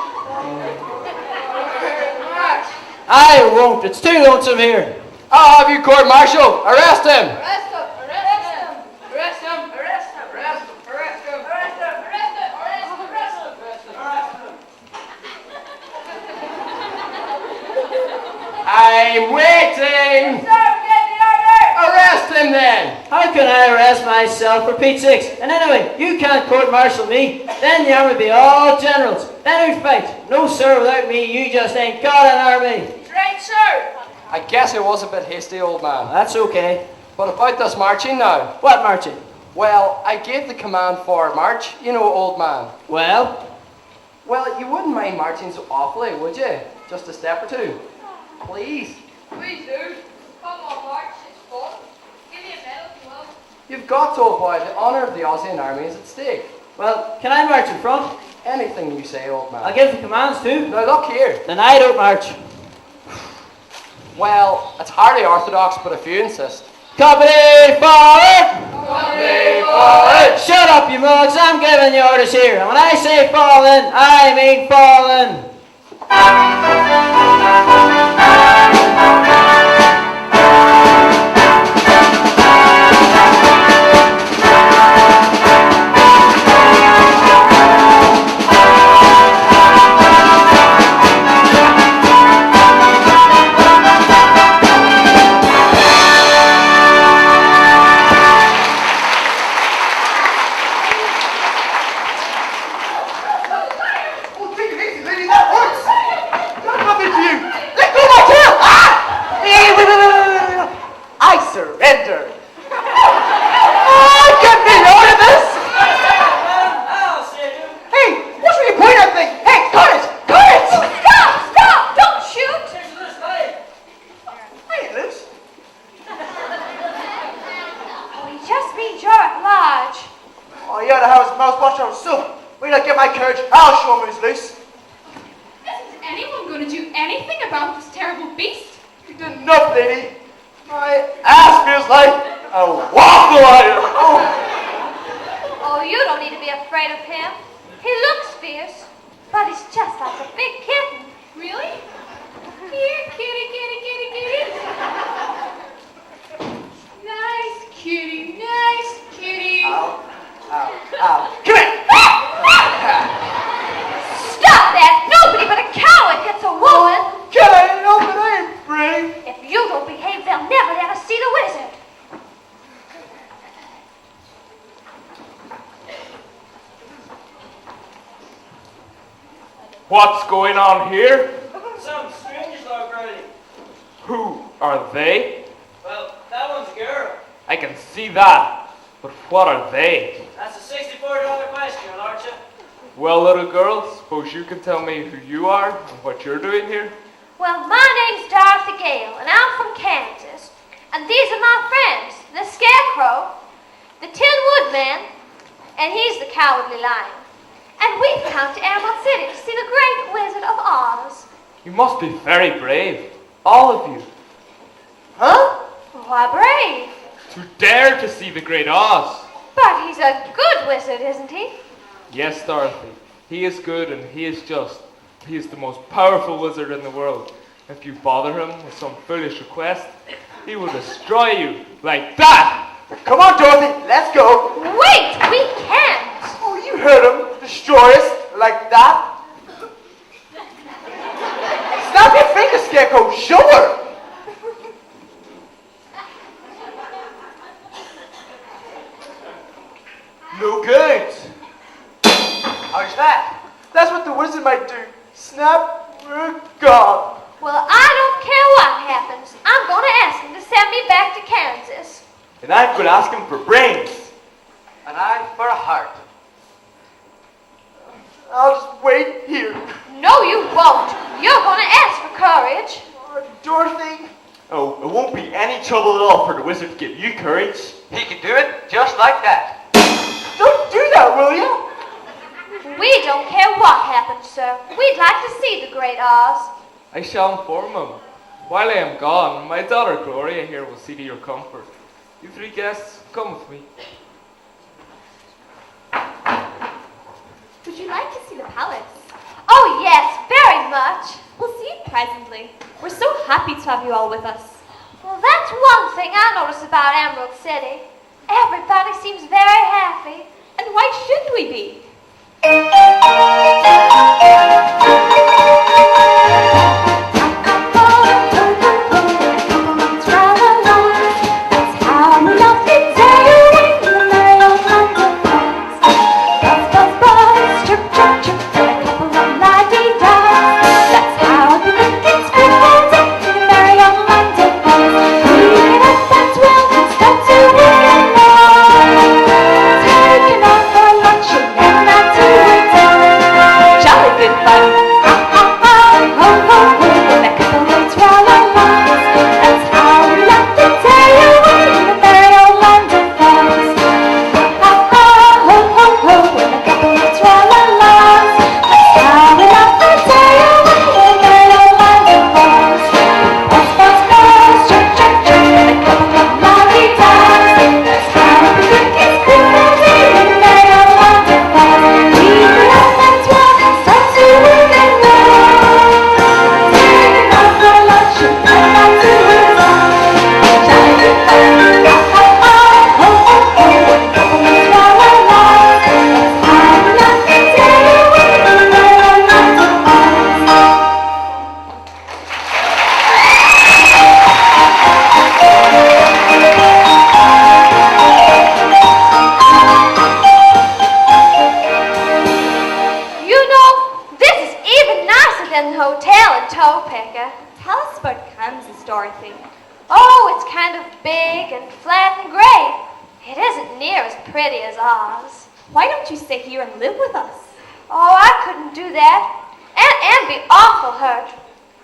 I won't. It's too lonesome here. I'll have you court martial. Arrest him! Arrest him! Arrest him! Arrest him! Arrest him! Arrest him! Arrest him! Arrest him! Arrest him! Arrest him! Arrest him! I'm waiting! Arrest him then! How can I arrest myself for Pete's sakes? And anyway, you can't court-martial me. Then the army would be all generals. Then who'd fight? No, sir, without me, you just ain't got an army. Right, sir! I guess it was a bit hasty, old man. That's okay. But about this marching now. What marching? Well, I gave the command for march, you know, old man. Well, Well, you wouldn't mind marching so awfully, would you? Just a step or two. Please. Please do. Come on, March. It's fun. Give me a medal if you will. You've got to, old boy. The honour of the Ozian army is at stake. well, can I march in front? Anything you say, old man. I'll give the commands too. Now look here. Then I don't march. Well, it's hardly orthodox, but if you insist. Company forward! Company forward! Shut up, you mugs. I'm giving you orders here. And when I say fall in, I mean fall in. Oh, take it easy, lady, that hurts! That's nothing to you! Let go of my tail! Ah! Hey, wait. I surrender! Get me out of this! Hey, what should you point at thing? Hey, cut it! Cut it! Stop! Don't shoot! I ain't loose. Oh, he just means you're at large. Oh, yeah, the house mouse watch on soup. Wait till I get my courage, I'll show him who's loose. Isn't anyone going to do anything about this terrible beast? You did enough, lady. My ass feels like a waffle iron. Oh, you don't need to be afraid of him. He looks fierce, but he's just like a big kitten. Really? Here, kitty, kitty, kitty, kitty. Nice kitty, nice kitty. Ow. Come here. Stop that! Nobody but a coward hits a woman. Can I help it? I ain't brave. If you don't behave, they'll never let us see the wizard. What's going on here? Some strangers, Lord Brody. Who are they? Well, that one's a girl. I can see that, but what are they? That's a $64 question, your lordship. Well, little girl, suppose you can tell me who you are and what you're doing here? Well, my name's Dorothy Gale, and I'm from Kansas. And these are my friends, the Scarecrow, the Tin Woodman, and he's the Cowardly Lion. And we've come to Emerald City to see the Great Wizard of Oz. You must be very brave, all of you, Huh? Why brave? to dare to see the Great Oz. But he's a good wizard, isn't he? Yes, Dorothy, he is good and he is just. He is the most powerful wizard in the world. If you bother him with some foolish request, he will destroy you like that. Come on, Dorothy, let's go. Wait, we can't. Oh, you heard him. Destroy us like that. Snap your fingers, Scarecrow. Show her. No good. How's that? That's what the wizard might do. Snap, we're gone. Well, I don't care what happens. I'm going to ask him to send me back to Kansas. And I'm going to ask him for brains. And I for a heart. I'll just wait here. No, you won't. You're going to ask for courage. Dorothy. Oh, it won't be any trouble at all for the wizard to give you courage. He can do it just like that. Don't do that, will you? We don't care what happens, sir. We'd like to see the Great Oz. I shall inform him. While I am gone, my daughter Gloria here will see to your comfort. You three guests, come with me. Would you like to see the palace? Oh, yes, very much. We'll see you presently. We're so happy to have you all with us. Well, that's one thing I notice about Emerald City. Everybody seems very happy. And why shouldn't we be? Dorothy? Oh, it's kind of big and flat and gray. It isn't near as pretty as Oz. Why don't you stay here and live with us? Oh, I couldn't do that. And be awful hurt.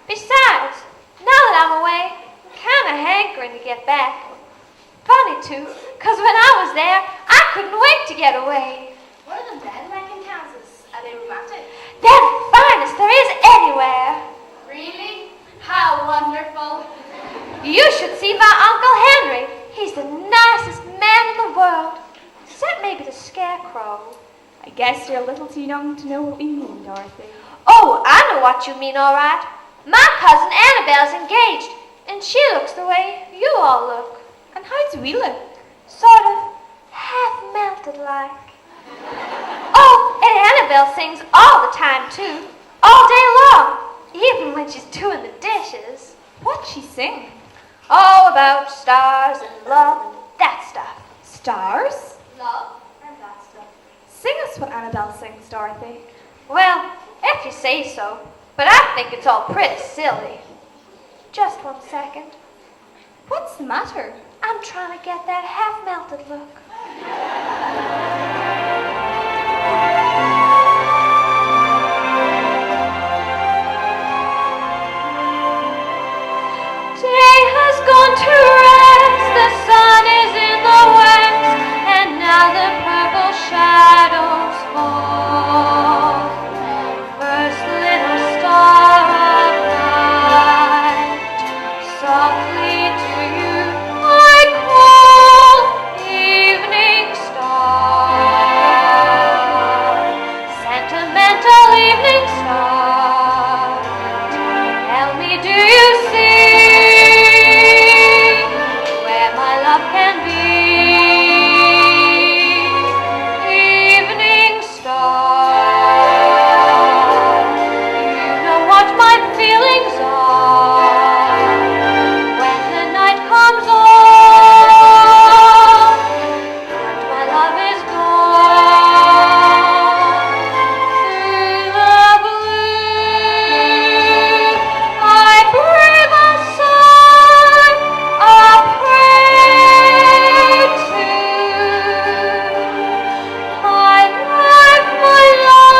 Besides, now that I'm away, I'm kind of hankering to get back. Funny, too, because when I was there, I couldn't wait to get away. What are the men like in Kansas? Are they romantic? They're the finest there is anywhere. Really? How wonderful. You should see my Uncle Henry. He's the nicest man in the world. Except maybe the Scarecrow. I guess you're a little too young to know what we mean, Dorothy. Oh, I know what you mean, all right. My cousin Annabelle's engaged, and she looks the way you all look. And how do we look? Sort of half-melted like. Oh, and Annabelle sings all the time, too. All day long, even when she's doing the dishes. What'd she sing? Oh, about stars and love and that stuff. Stars? Love and that stuff. Sing us what Annabelle sings, Dorothy. Well, if If you say so. But I think it's all pretty silly. Just 1 second. What's the matter? I'm trying to get that half-melted look. Day has gone to rest, the sun is in the west, and now the purple shadows fall. First little star of light, softly to you I call, evening star, sentimental evening star. Tell me, do you see where my love can be? Evening star, you know what my feelings are when the night comes on and my love is gone. Through the blue I breathe a sigh, a prayer to my life, my love.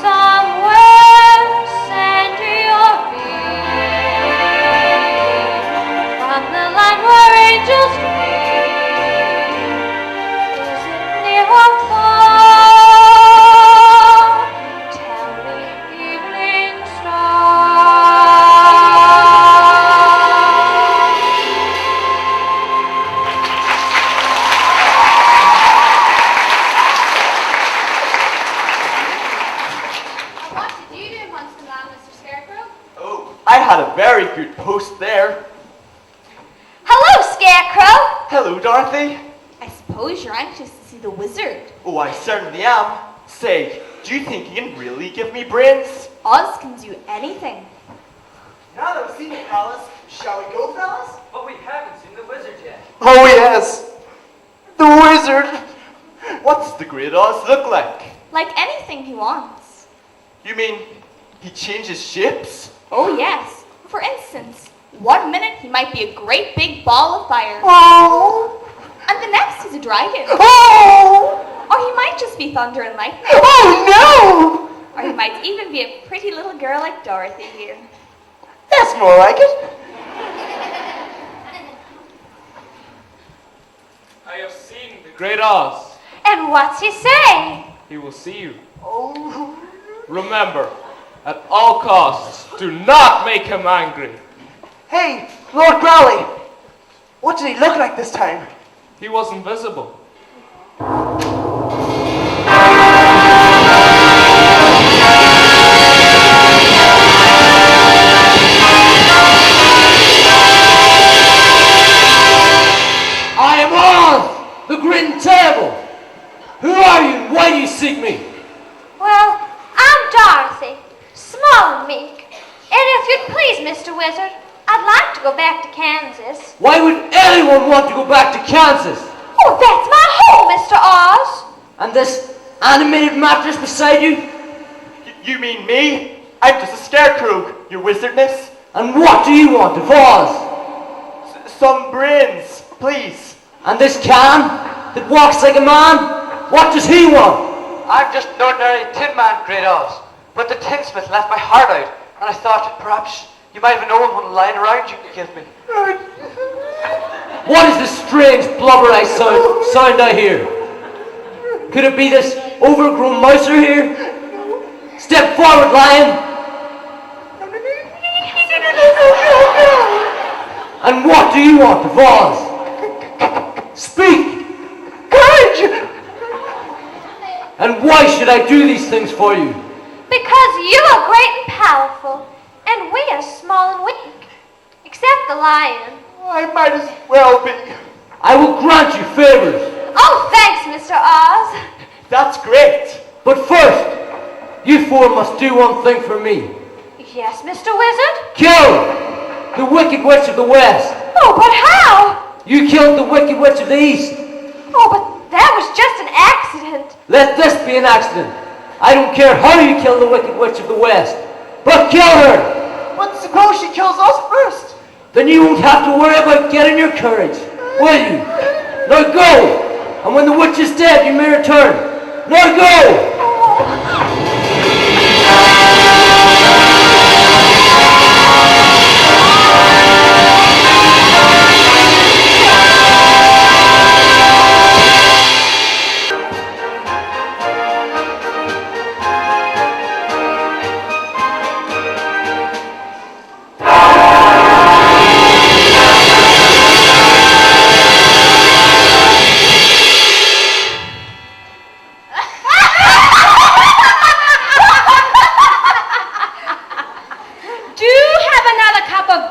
Somewhere send your beam from the land where angels dream. Is it near or far? Tell me, evening star. What did you do in Huntsman Land, Mr. Scarecrow? Oh, I had a very good post there. Hello, Scarecrow! Hello, Dorothy. I suppose you're anxious to see the wizard. Oh, I certainly am. Say, do you think you can really give me brains? Oz can do anything. Now that we've seen the palace, shall we go, fellas? But we haven't seen the wizard yet. Oh, yes. The wizard. What's the Great Oz look like? Like anything he wants. You mean he changes shapes? Oh, yes. For instance, 1 minute he might be a great big ball of fire. Oh. And the next he's a dragon. Oh. Or he might just be thunder and lightning. Oh, no. Or he might even be a pretty little girl like Dorothy here. That's more like it. I have seen the Great Oz. And what's he say? He will see you. Oh. Remember, at all costs, do not make him angry. Hey, Lord Growly, what did he look like this time? He was invisible. I am Oz, the Great and Terrible. Who are you and why do you seek me? Well, I'm Dorothy, small and meek. And if you'd please, Mr. Wizard, I'd like to go back to Kansas. Why would anyone want to go back to Kansas? Oh, that's my home, Mr. Oz. And this animated mattress beside you? You mean me? I'm just a scarecrow, your wizardness. And what do you want of Oz? Some brains, please. And this can that walks like a man? What does he want? I'm just an ordinary tin man, Great Oz. But the tinsmith left my heart out, and I thought perhaps you might have known one lying around you could give me. What is this strange blubbery sound I hear? Could it be this overgrown mouser here? Step forward, lion. And what do you want of Oz? Speak! Courage! And why should I do these things for you? Because you are great and powerful, and we are small and weak. Except the lion. I might as well be. I will grant you favors. Oh, thanks, Mr. Oz. That's great. But first, you four must do one thing for me. Yes, Mr. Wizard? Kill the Wicked Witch of the West. Oh, but how? You killed the Wicked Witch of the East. Oh, but that was just an accident. Let this be an accident. I don't care how you kill the Wicked Witch of the West, but kill her! But suppose she kills us first? Then you won't have to worry about getting your courage, will you? Now go! And when the witch is dead, you may return. Now go!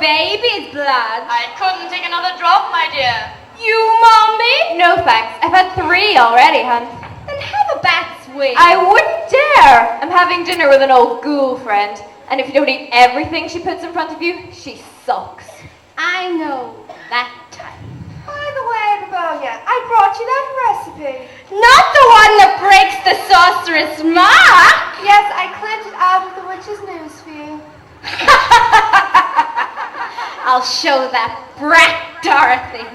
Baby's blood. I couldn't take another drop, my dear. You, Mommy? No thanks. I've had 3 already, hun. Then have a bat sweet. I wouldn't dare. I'm having dinner with an old ghoul friend. And if you don't eat everything she puts in front of you, she sucks. I know that type. By the way, Rebellia, I brought you that recipe. Not the one that breaks the sorceress mark. Yes, I clipped it out of the witch's news for you. I'll show that brat Dorothy.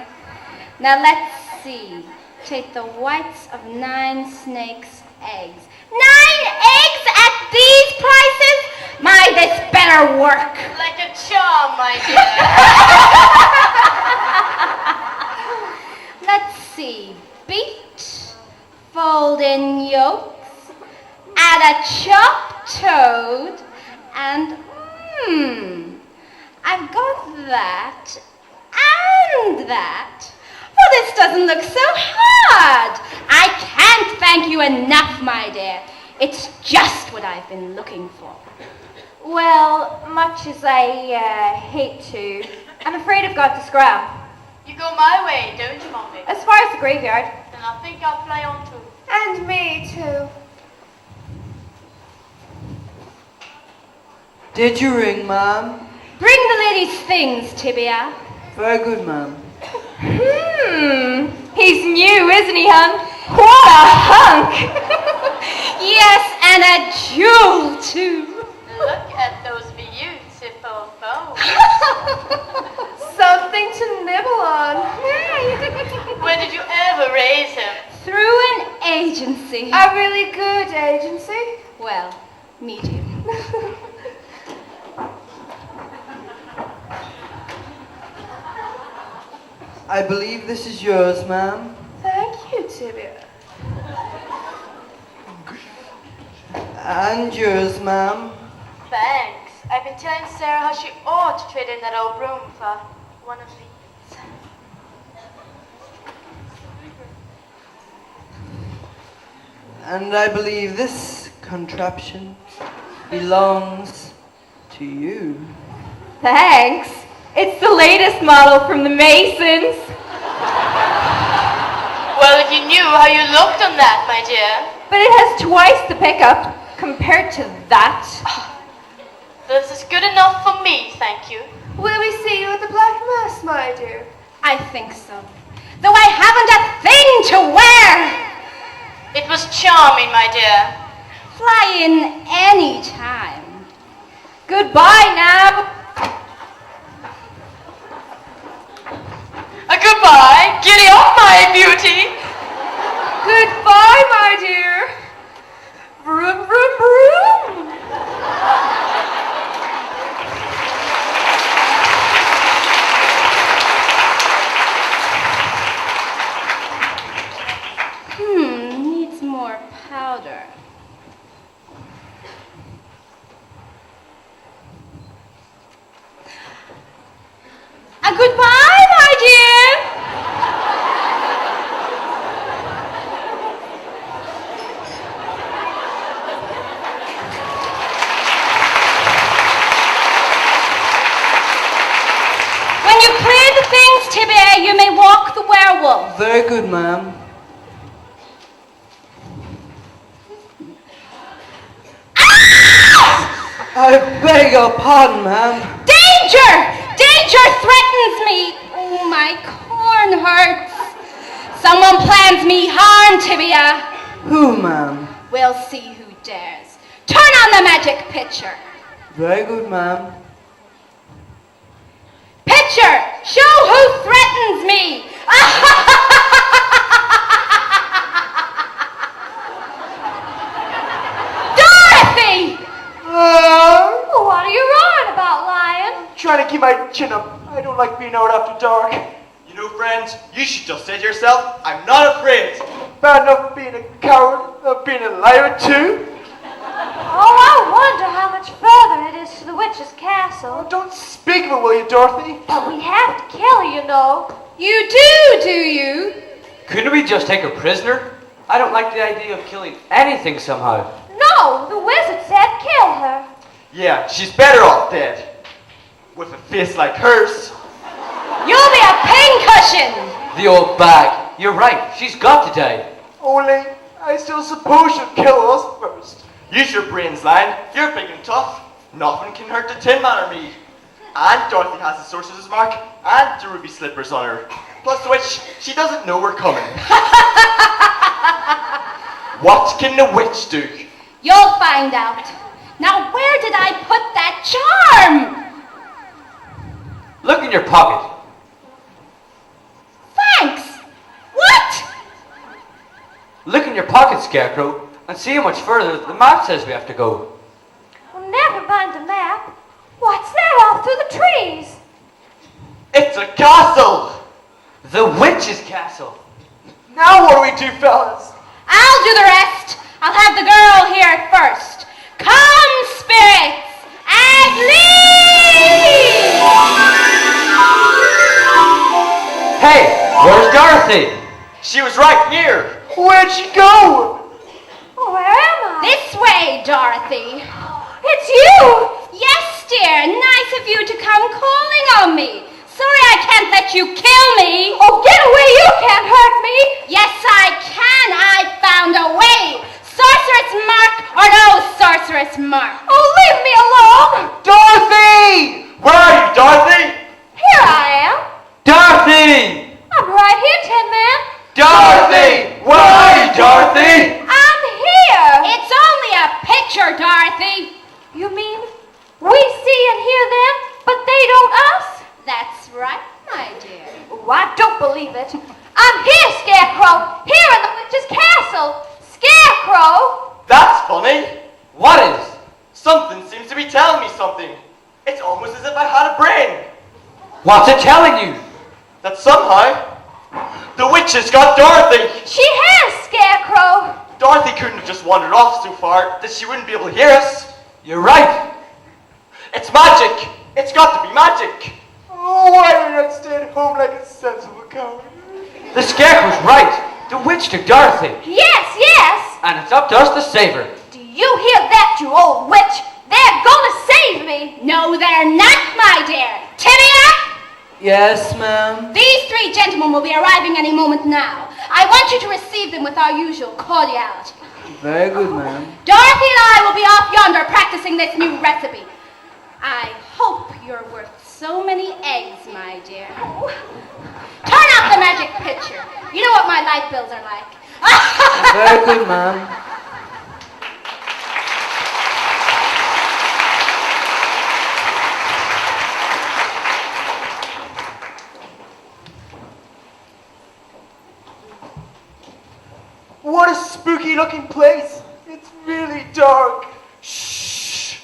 Now let's see. Take the whites of 9 snakes' eggs. 9 eggs at these prices? My, this better work. Like a charm, my dear. Let's see. Beat, fold in yolks, add a chopped toad, and I've got that and that. Well, this doesn't look so hard. I can't thank you enough, my dear. It's just what I've been looking for. Well, much as I hate to, I'm afraid I've got to scram. You go my way, don't you, Mommy? As far as the graveyard. Then I think I'll fly on too. And me too. Did you ring, ma'am? Bring the ladies' things, Tibia. Very good, ma'am. He's new, isn't he, hun? What a hunk! Yes, and a jewel, too. Look at those beautiful bones. Something to nibble on. Where did you ever raise him? Through an agency. A really good agency. Well, medium. I believe this is yours, ma'am. Thank you, Tibia. And yours, ma'am. Thanks. I've been telling Sarah how she ought to trade in that old room for one of these. And I believe this contraption belongs to you. Thanks. It's the latest model from the Masons. Well, if you knew how you looked on that, my dear. But it has twice the pickup compared to that. This is good enough for me, thank you. Will we see you at the Black Mass, my dear? I think so. Though I haven't a thing to wear. It was charming, my dear. Fly in any time. Goodbye, Nab. Goodbye. Giddy up, my beauty. Goodbye, my dear. Vroom, vroom, vroom. Needs more powder. Goodbye, my dear. When you clear the things, Tibia, you may walk the werewolf. Very good, ma'am. I beg your pardon, ma'am. Danger! Danger threatens me. Oh, my corn hurts. Someone plans me harm, Tibia. Who, ma'am? We'll see who dares. Turn on the magic pitcher. Very good, ma'am. Pitcher, show who threatens me. Dorothy! What are you roaring about, Lion? Trying to keep my chin up. I don't like being out after dark. You know, friend, you should just say to yourself, I'm not afraid. Bad enough being a coward, of being a liar too. Oh, I wonder how much further it is to the witch's castle. Don't speak of it, will you, Dorothy? But we have to kill her, you know. You do you? Couldn't we just take her prisoner? I don't like the idea of killing anything somehow. No, the wizard said kill her. Yeah, she's better off dead. With a face like hers. You'll be a pincushion. The old bag. You're right. She's got to die. Only, I still suppose she'll kill us first. Use your brains, Lion. You're big and tough. Nothing can hurt the Tin Man or me. And Dorothy has the sorcerer's mark and the ruby slippers on her. Plus which, she doesn't know we're coming. What can the witch do? You'll find out. Now, where did I put that charm? Look in your pocket. Thanks. What? Look in your pocket, Scarecrow, and see how much further the map says we have to go. Well, never mind the map. What's that off through the trees? It's a castle! The witch's castle. Now what do we do, fellas? I'll do the rest. I'll have the girl here first. Come, spirits, and leave! Hey, where's Dorothy? She was right here. Where'd she go? Where am I? This way, Dorothy. It's you! Yes, dear. Nice of you to come calling on me. Sorry I can't let you kill me. Oh, get away! You can't hurt me! Yes, I can. I found a way. Sorceress mark or no sorceress mark. Oh, leave me alone! Dorothy! Where are you, Dorothy? Here I am. Dorothy! I'm right here, Tin Man. Dorothy! Where are you, Dorothy? I'm here. It's only a picture, Dorothy. You mean we see and hear them, but they don't us? That's right, my dear. Oh, I don't believe it. I'm here, Scarecrow. Here in the witch's castle. Scarecrow! That's funny. What is? Something seems to be telling me something. It's almost as if I had a brain. What's it telling you? That somehow, the witch has got Dorothy. She has, Scarecrow. Dorothy couldn't have just wandered off so far that she wouldn't be able to hear us. You're right. It's magic. It's got to be magic. Oh, why did I not stay at home like a sensible coward? The Scarecrow's right. The witch took Dorothy. Yes, yes. And it's up to us to save her. Do you hear that, you old witch? They're gonna save me. No, they're not, my dear. Tibia! Yes, ma'am. These three gentlemen will be arriving any moment now. I want you to receive them with our usual cordiality. Very good, ma'am. Dorothy and I will be off yonder practicing this new recipe. I hope you're worth so many eggs, my dear. Turn off the magic pitcher. You know what my light bills are like. Very good, ma'am. What a spooky looking place. It's really dark. Shh.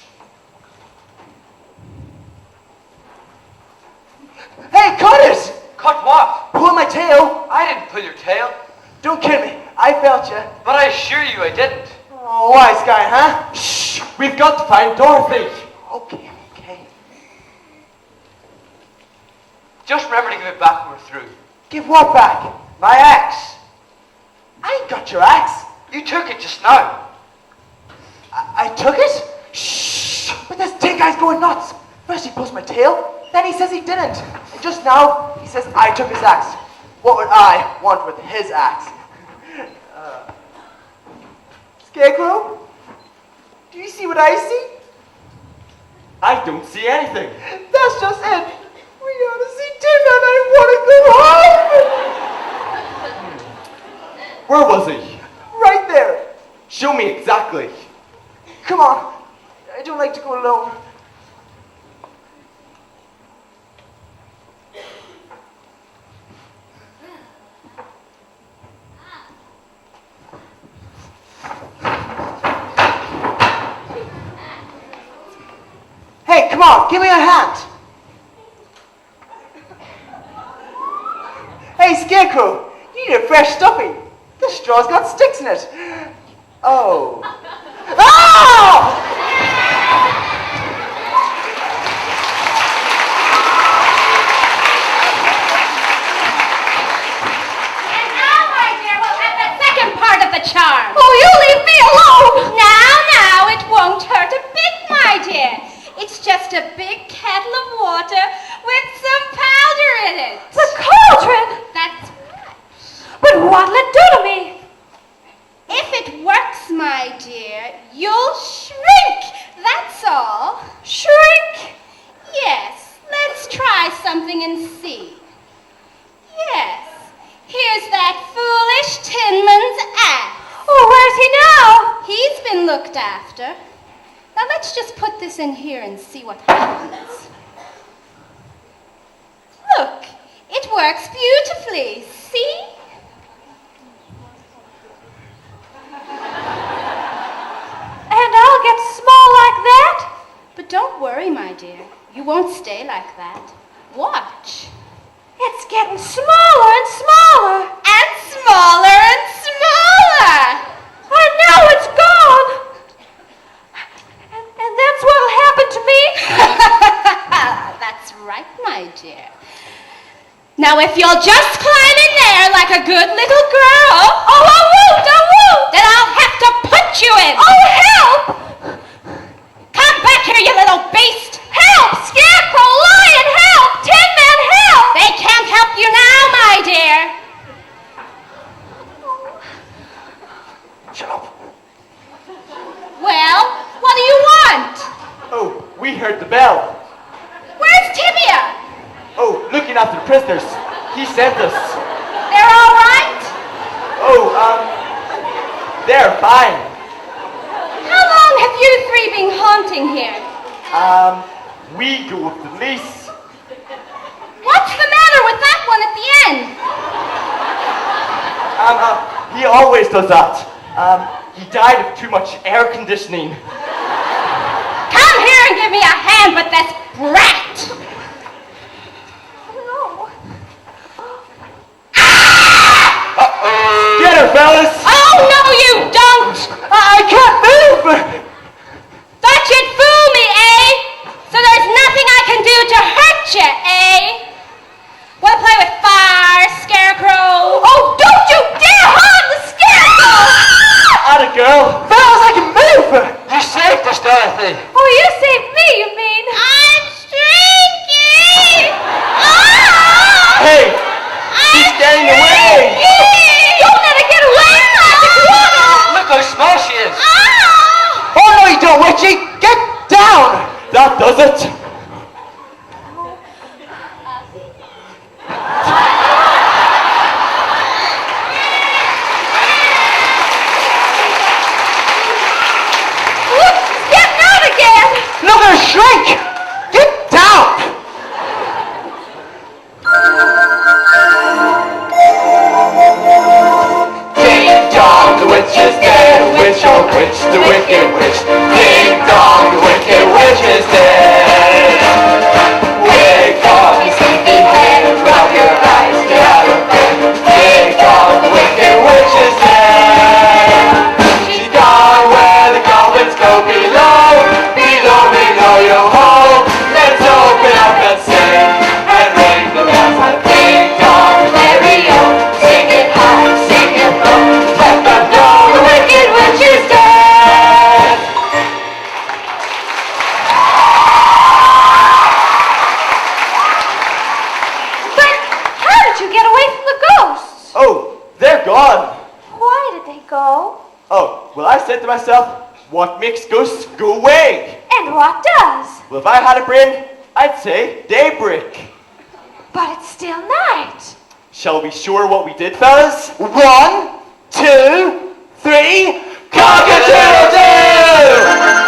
Hey, cut it! Cut what? Pull my tail. I didn't pull your tail. Don't kill me. I felt you. But I assure you I didn't. Oh, wise guy, huh? Shh! We've got to find Dorothy. Okay. Just remember to give it back when we're through. Give what back? My axe. I ain't got your axe. You took it just now. I took it? Shh! But this tin guy's going nuts. First he pulls my tail, then he says he didn't. And just now, he says I took his axe. What would I want with his axe? Scarecrow? Do you see what I see? I don't see anything. That's just it. We gotta see Tin Man. I wanna go home. Where was he? Right there. Show me exactly. Come on. I don't like to go alone. Hey, come on, give me a hand. Hey, Scarecrow, you need a fresh stuffing. The straw's got sticks in it. Oh. Oh! And now, my dear, we'll have the second part of the charm. Oh, you leave me alone! Now, it won't hurt a bit, my dear. It's just a big kettle of water with some powder in it. The cauldron! That's right. But what'll it do to me? If it works, my dear, you'll shrink. That's all. Shrink? Yes. Let's try something and see. Yes. Here's that foolish Tinman's axe. Oh, where's he now? He's been looked after. Now let's just put this in here and see what happens. Look, it works beautifully. See? And I'll get small like that? But don't worry, my dear. You won't stay like that. Watch. It's getting smaller and smaller. And smaller and smaller. And now it's gone. And that's what'll happen to me? That's right, my dear. Now, if you'll just climb in there like a good little girl. Oh, I won't. Then I'll have to put you in. Oh, help! Come back here, you little beast. Help! Scarecrow, Lion, help! Tin Man, help! They can't help you now, my dear. Shut up. Well, what do you want? Oh, we heard the bell. Where's Tibia? Oh, looking after the prisoners. He sent us. They're all right? Oh, they're fine. How long have you three been haunting here? We go with the lease. What's the matter with that one at the end? He always does that. He died of too much air conditioning. Come here and give me a hand with this brat. No. Get her, fellas! Oh, no, you don't! I can't move! Thought you'd fool me, eh? So there's nothing I can do to hurt you, eh? Wanna play with fire, Scarecrow? Oh, don't you dare harm the Scarecrow! Atta girl! Fellas, I can move! You saved us, Dorothy. Oh, you saved me, you mean? I'm shrinking! Oh! Hey! She's getting away! Don't let her get away, Magic Water! Look how small she is. Oh! Oh, no, you don't, Witchy! Get down! That does it! Look, she's getting out again! Look at her shrink! Get down! Ding dong, the witch is dead. Witch, oh witch, the wicked witch. Ding dong, the wicked witch is dead. Wake up, you sleepy head. Rub your eyes, get out of bed. Ding dong, the wicked witch is dead. She's gone where the goblins go below. Below, below your hole. Let's open up and sing and ring the bells like ding dong, merry-o. Sing it high, sing it low. Let them know the wicked witch is dead. But how did you get away from the ghosts? Oh, they're gone. Why did they go? Oh, well, I said to myself, what makes ghosts go away? And what does? Well, if I had a brain, I'd say daybreak. But it's still night. Shall we show her what we did, fellas? 1, 2, 3, Cock-a-doodle-doo!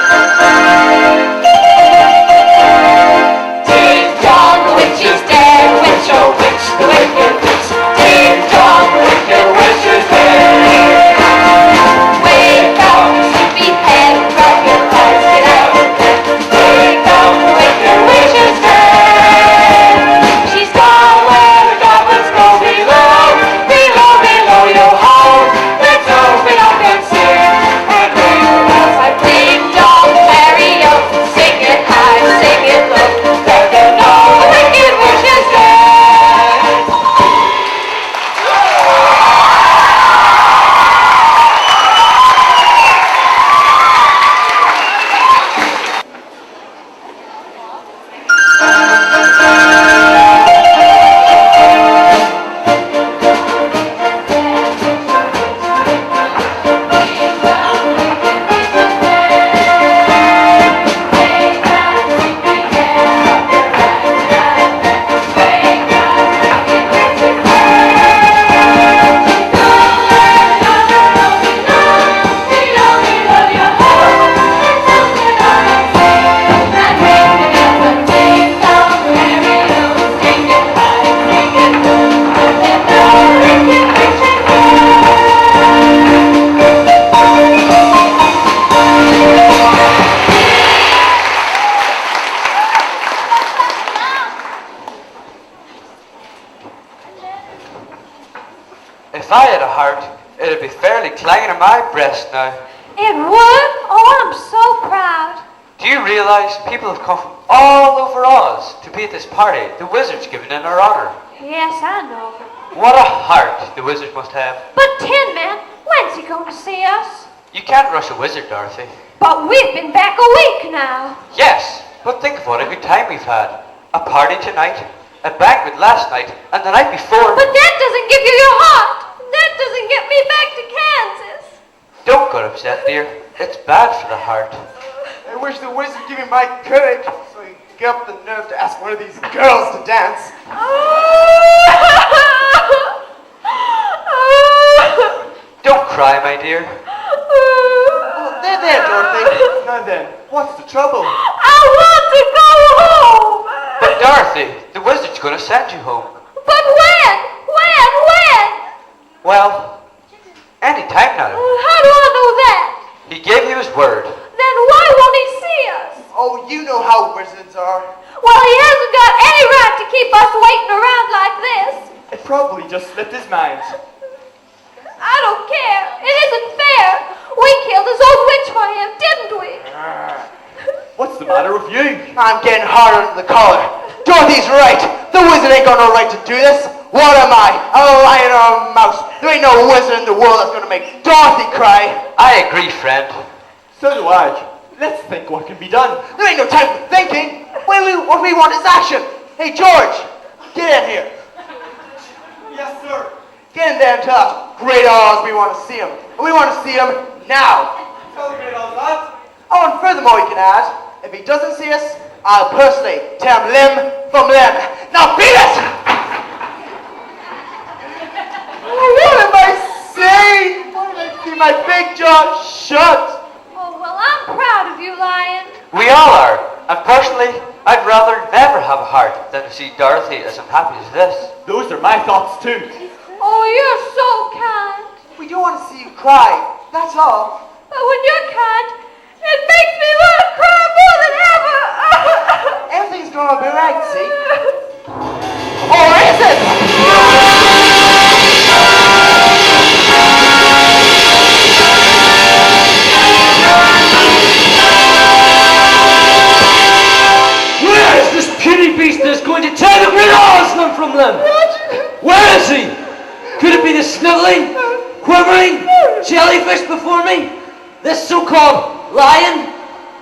had a heart, it'd be fairly clanging in my breast now. It would? Oh, I'm so proud. Do you realize people have come from all over Oz to be at this party the wizard's given in our honor? Yes, I know. What a heart the wizard must have. But Tin Man, when's he going to see us? You can't rush a wizard, Dorothy. But we've been back a week now. Yes, but think of what a good time we've had. A party tonight, a banquet last night, and the night before. But that doesn't give you your heart. That doesn't get me back to Kansas. Don't get upset, dear. It's bad for the heart. I wish the wizard gave me my courage so he'd get up the nerve to ask one of these girls to dance. Don't cry, my dear. Oh, there, Dorothy. Now then, what's the trouble? I want to go home. But Dorothy, the wizard's going to send you home. But when? When? Well, any time now. How do I know that? He gave you his word. Then why won't he see us? Oh, you know how wizards are. Well, he hasn't got any right to keep us waiting around like this. It probably just slipped his mind. I don't care. It isn't fair. We killed his old witch for him, didn't we? What's the matter with you? I'm getting hard under the collar. Dorothy's right. The wizard ain't got no right to do this. What am I? A lion or a mouse? There ain't no wizard in the world that's gonna make Dorothy cry. I agree, friend. So do I. Let's think what can be done. There ain't no time for thinking. What we want is action. Hey, George, get in here. Yes, sir. Get in there and tell us, Great Oz, we want to see him. And we want to see him now. Tell the great old lad. Oh, and furthermore, you can add, if he doesn't see us, I'll personally tear him limb from limb. Now beat it! What am I saying? Why did I keep my big jaw shut? Oh, well, I'm proud of you, Lion. We all are. And personally, I'd rather never have a heart than to see Dorothy as unhappy as this. Those are my thoughts too. Oh, you're so kind. We don't want to see you cry, that's all. But when you're kind, it makes me want to cry more than ever. Everything's gonna be right, see? Or is it? Where is this puny beast that's going to tear the Great Oz limb from limb? Where is he? Could it be the sniveling, quivering jellyfish before me? This so-called lion?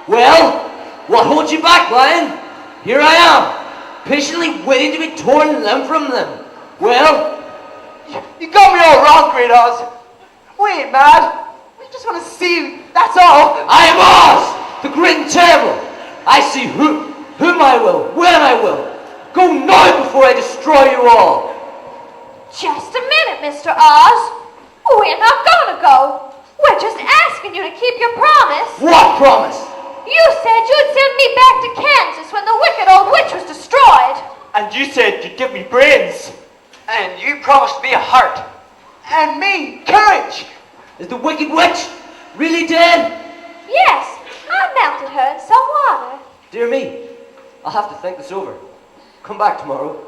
Well, what holds you back, lion? Here I am, patiently waiting to be torn limb from limb. Well, You got me all wrong, Great Oz. We ain't mad. We just want to see you, that's all. I am Oz, the great and terrible. I see whom I will, when I will. Go now before I destroy you all. Just a minute, Mr. Oz. We're not gonna go. We're just asking you to keep your promise. What promise? You said you'd send me back to Kansas when the wicked old witch was destroyed. And you said you'd give me brains. And you promised me a heart. And me, courage. Is the wicked witch really dead? Yes, I melted her in some water. Dear me, I'll have to think this over. Come back tomorrow.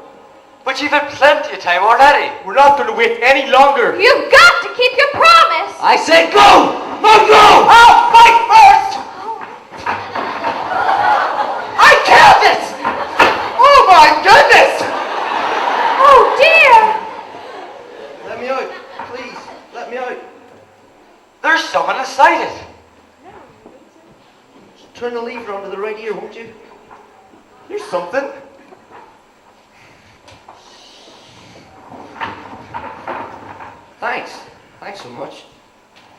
But you've had plenty of time already. We're not going to wait any longer. You've got to keep your promise. I said go! No, go! I'll fight first. I killed it. Oh my goodness. Oh, dear. Let me out, please. Let me out. There's someone inside it. Turn the lever onto the right ear, won't you? Here's something. Thanks. Thanks so much.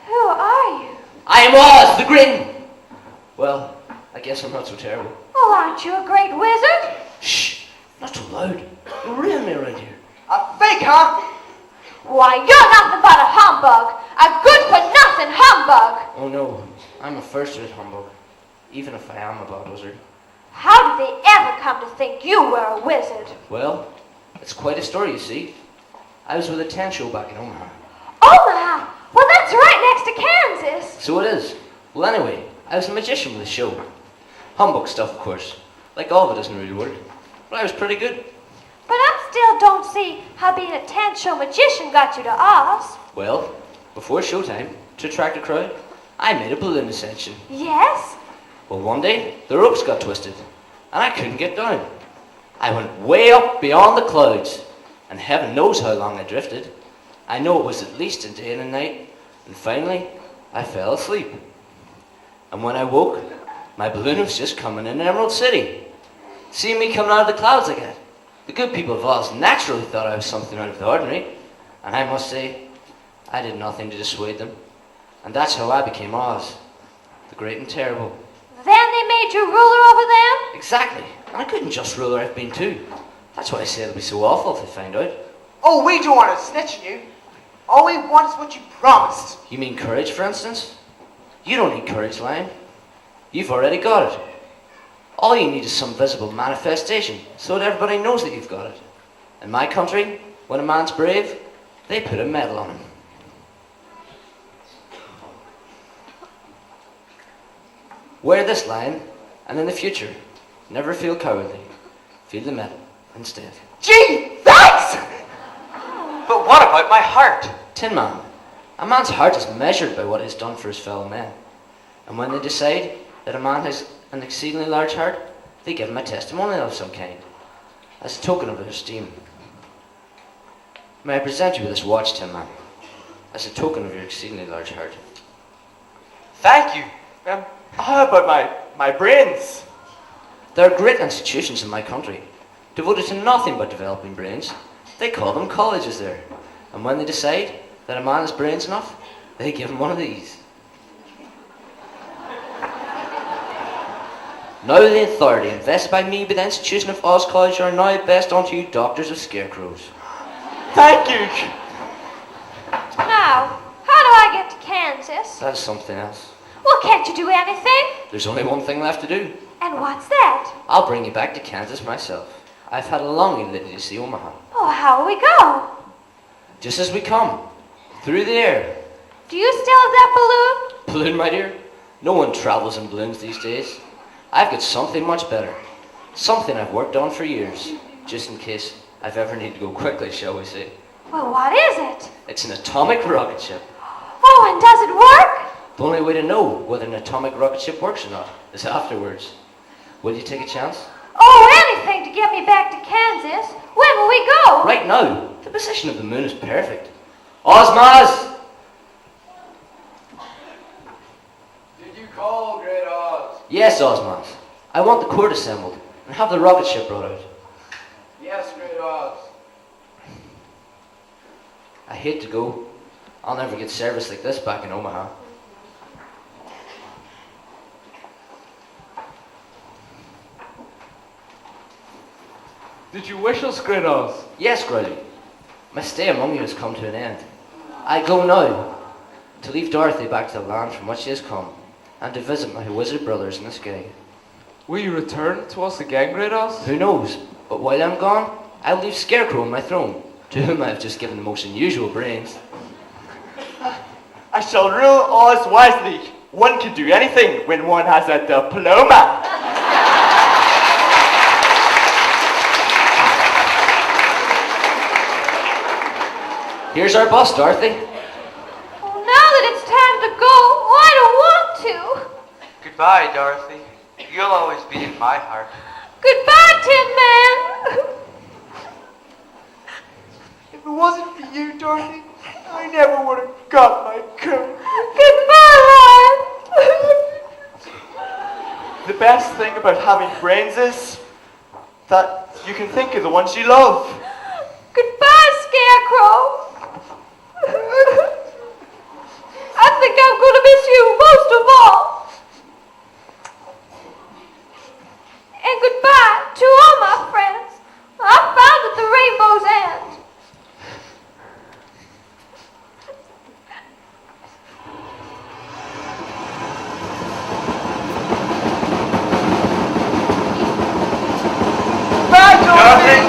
Who are you? I am Oz, the Grin. Well, I guess I'm not so terrible. Oh, aren't you a great wizard? Shh! Not too loud. You'll ruin me around here. A fake, huh? Why, you're nothing but a humbug. A good-for-nothing humbug. Oh no, I'm a first-rate humbug. Even if I am a bad wizard. How did they ever come to think you were a wizard? Well, it's quite a story, you see. I was with a tent show back in Omaha. Omaha? Well, that's right next to Kansas. So it is. Well, anyway, I was a magician with the show. Humbug stuff, of course. Like all of it doesn't really work. But I was pretty good. But I'm still don't see how being a tent-show magician got you to Oz. Well, before showtime, to attract a crowd, I made a balloon ascension. Yes? Well, one day, the ropes got twisted, and I couldn't get down. I went way up beyond the clouds, and heaven knows how long I drifted. I know it was at least a day and a night, and finally, I fell asleep. And when I woke, my balloon was just coming in Emerald City. Seeing me coming out of the clouds like that, the good people of Oz naturally thought I was something out of the ordinary, and I must say, I did nothing to dissuade them. And that's how I became Oz, the great and terrible. Then they made you ruler over them? Exactly. And I couldn't just rule her, I've been too. That's why I said it'd be so awful if they find out. Oh, we don't want to snitch on you. All we want is what you promised. You mean courage, for instance? You don't need courage, Lion. You've already got it. All you need is some visible manifestation, so that everybody knows that you've got it. In my country, when a man's brave, they put a medal on him. Wear this, Lion, and in the future, never feel cowardly. Feel the medal instead. Gee, thanks! But what about my heart? Tin Man, a man's heart is measured by what he's done for his fellow men. And when they decide that a man has an exceedingly large heart, they give him a testimonial of some kind, as a token of their esteem. May I present you with this watch, Tin Man, as a token of your exceedingly large heart. Thank you. How about my brains? There are great institutions in my country, devoted to nothing but developing brains. They call them colleges there. And when they decide that a man has brains enough, they give him one of these. Now the authority invested by me by the institution of Oz College are now best unto you doctors of scarecrows. Thank you. Now, how do I get to Kansas? That is something else. Well, can't you do anything? There's only one thing left to do. And what's that? I'll bring you back to Kansas myself. I've had a longing lately to see Omaha. Oh, how will we go? Just as we come, through the air. Do you still have that balloon? Balloon, my dear? No one travels in balloons these days. I've got something much better. Something I've worked on for years, just in case I've ever need to go quickly, shall we say. Well, what is it? It's an atomic rocket ship. Oh, and does it work? The only way to know whether an atomic rocket ship works or not is afterwards. Will you take a chance? Oh, anything to get me back to Kansas. When will we go? Right now. The position of the moon is perfect. Ozmaz! Did you call, Great Oz? Yes, Ozmaz. I want the court assembled and have the rocket ship brought out. Yes, Great Oz. I hate to go. I'll never get service like this back in Omaha. Did you wish us, Great Oz? Yes, Growly. My stay among you has come to an end. I go now to leave Dorothy back to the land from which she has come and to visit my wizard brothers in the sky. Will you return to us again, Great Oz? Who knows? But while I'm gone, I'll leave Scarecrow on my throne, to whom I have just given the most unusual brains. I shall rule Oz wisely. One can do anything when one has a diploma. Here's our bus, Dorothy. Oh, now that it's time to go, I don't want to. Goodbye, Dorothy. You'll always be in my heart. Goodbye, Tin Man. If it wasn't for you, Dorothy, I never would have got my coat. Goodbye, The best thing about having brains is that you can think of the ones you love. Goodbye, Scarecrow. I think I'm going to miss you most of all. And goodbye to all my friends I found at the rainbow's end. Bye, Dorothy!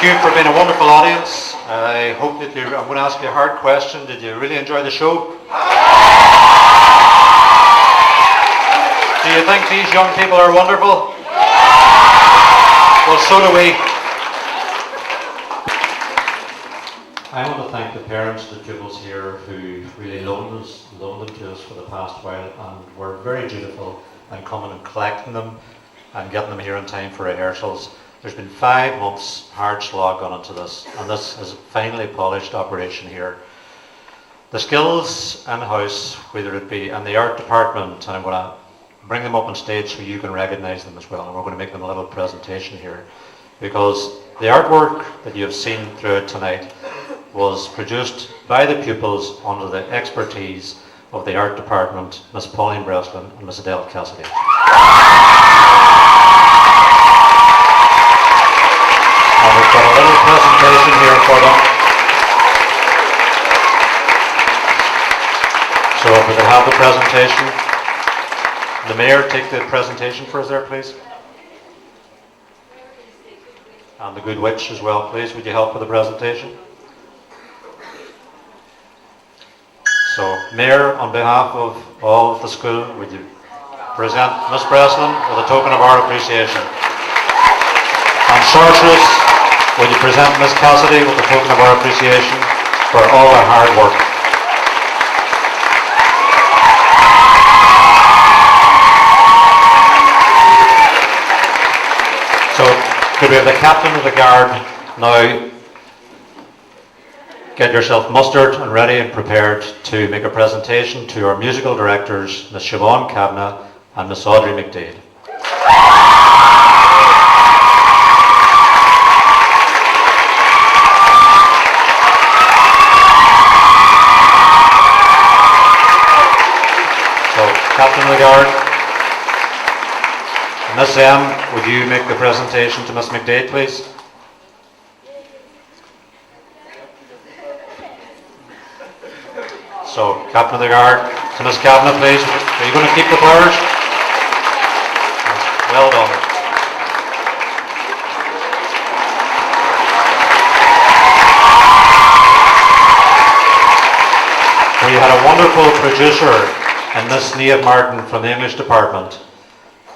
Thank you for being a wonderful audience. I hope that I'm going to ask you a hard question. Did you really enjoy the show? Do you think these young people are wonderful? Well, so do we. I want to thank the parents of the pupils here who really loaned them to us for the past while, and were very dutiful in coming and collecting them and getting them here in time for rehearsals. There's been 5 months hard slog gone into this, and this is a finely polished operation here. The skills in-house, whether it be in the art department, and I'm going to bring them up on stage so you can recognise them as well, and we're going to make them a little presentation here, because the artwork that you have seen throughout tonight was produced by the pupils under the expertise of the art department, Miss Pauline Breslin and Miss Adele Cassidy. And we've got a little presentation here for them. So if we could have the presentation. The Mayor, take the presentation for us there, please. And the Good Witch as well, please. Would you help with the presentation? So, Mayor, on behalf of all of the school, would you present Miss Breslin with a token of our appreciation? And Sorceress, would you present Miss Cassidy with a token of our appreciation for all their hard work? So, could we have the Captain of the Guard now get yourself mustered and ready and prepared to make a presentation to our musical directors, Miss Siobhan Kavanagh and Miss Audrey McDade. So, Captain of the Guard, Miss M, would you make the presentation to Miss McDade, please? So, Captain of the Guard, to Miss Kavanagh, please. Are you going to keep the flowers? Well done. We had a wonderful producer in Miss Niamh Martin from the English department.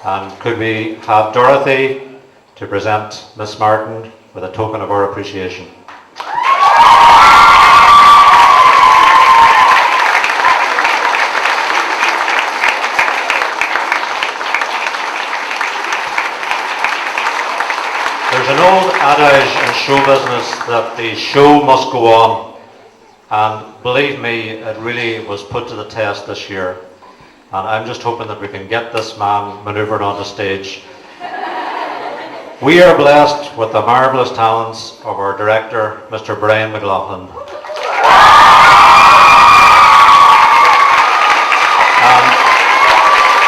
And could we have Dorothy to present Miss Martin with a token of our appreciation? There's an old adage in show business that the show must go on, and believe me, it really was put to the test this year, and I'm just hoping that we can get this man manoeuvred onto stage. We are blessed with the marvellous talents of our director, Mr. Brian McLaughlin. And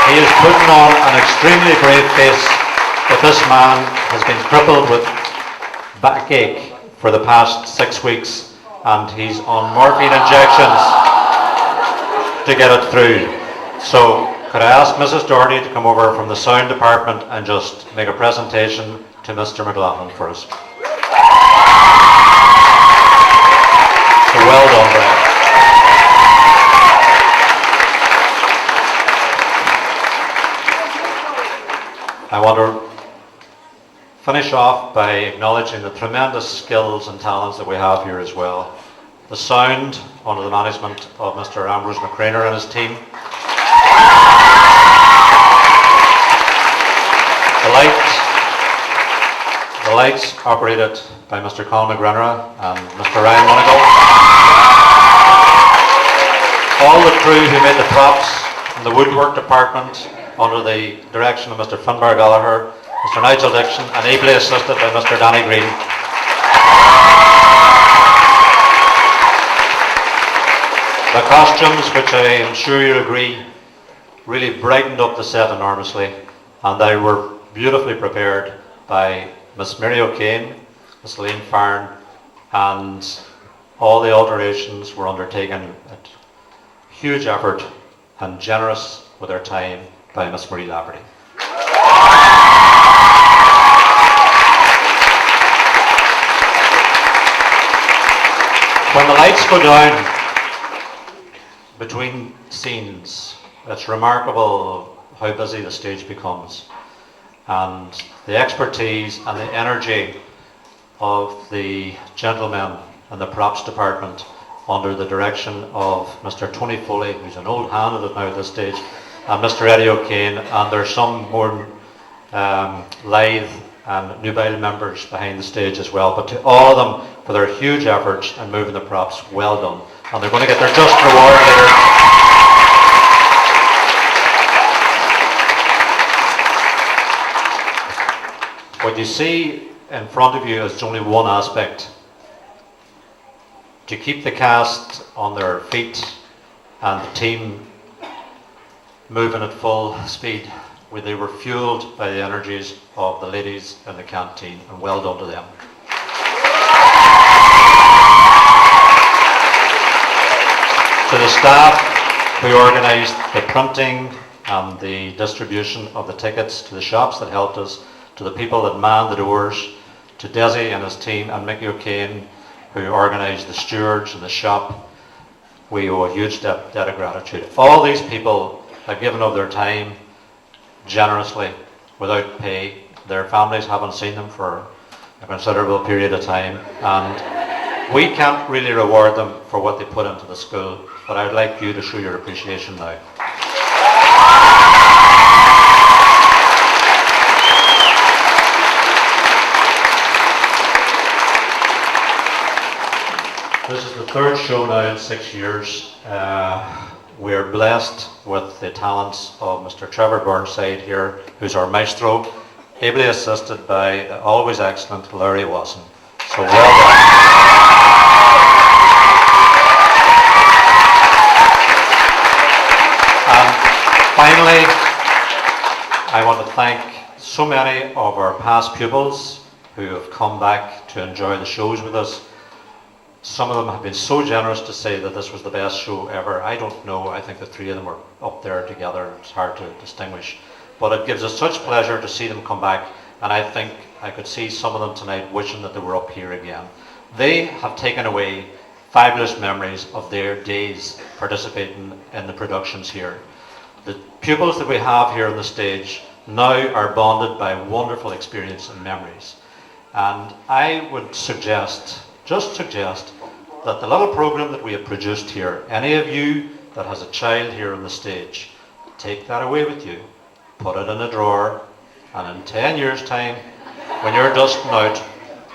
he is putting on an extremely brave face. But this man has been crippled with backache for the past 6 weeks, and he's on morphine injections to get it through. So could I ask Mrs. Doherty to come over from the sound department and just make a presentation to Mr. McLaughlin for us. So well done, Brian. I want to finish off by acknowledging the tremendous skills and talents that we have here as well. The sound, under the management of Mr. Ambrose McCrainer and his team. The lights operated by Mr. Colin McGrenera and Mr. Ryan Monagle. All the crew who made the props in the woodwork department under the direction of Mr. Finbar Gallagher, Mr. Nigel Dixon, and ably assisted by Mr. Danny Green. The costumes, which I am sure you'll agree, really brightened up the set enormously, and they were beautifully prepared by Miss Mary O'Kane, Miss Elaine Farn, and all the alterations were undertaken at huge effort and generous with their time by Miss Marie Lafferty. When the lights go down between scenes, it's remarkable how busy the stage becomes. And the expertise and the energy of the gentlemen in the props department under the direction of Mr. Tony Foley, who's an old hand at it now at this stage, and Mr. Eddie O'Kane, and there's some more lithe and nubile members behind the stage as well. But to all of them for their huge efforts in moving the props, well done. And they're going to get their just reward later. What you see in front of you is only one aspect. To keep the cast on their feet and the team moving at full speed, where they were fueled by the energies of the ladies in the canteen, and well done to them. To the staff who organised the printing and the distribution of the tickets, to the shops that helped us, to the people that manned the doors, to Desi and his team, and Mickey O'Kane, who organised the stewards and the shop, we owe a huge debt of gratitude. All these people have given of their time generously, without pay. Their families haven't seen them for a considerable period of time, and we can't really reward them for what they put into the school, but I'd like you to show your appreciation now. This is the third show now in 6 years. We're blessed with the talents of Mr. Trevor Burnside here, who's our maestro, ably assisted by the always excellent Larry Wasson. So well done. And finally, I want to thank so many of our past pupils who have come back to enjoy the shows with us. Some of them have been so generous to say that this was the best show ever. I don't know. I think the three of them were up there together. It's hard to distinguish. But it gives us such pleasure to see them come back. And I think I could see some of them tonight wishing that they were up here again. They have taken away fabulous memories of their days participating in the productions here. The pupils that we have here on the stage now are bonded by wonderful experience and memories. And I would suggest, just suggest, that the little program that we have produced here, any of you that has a child here on the stage, take that away with you, put it in a drawer, and in 10 years' time, when you're dusting out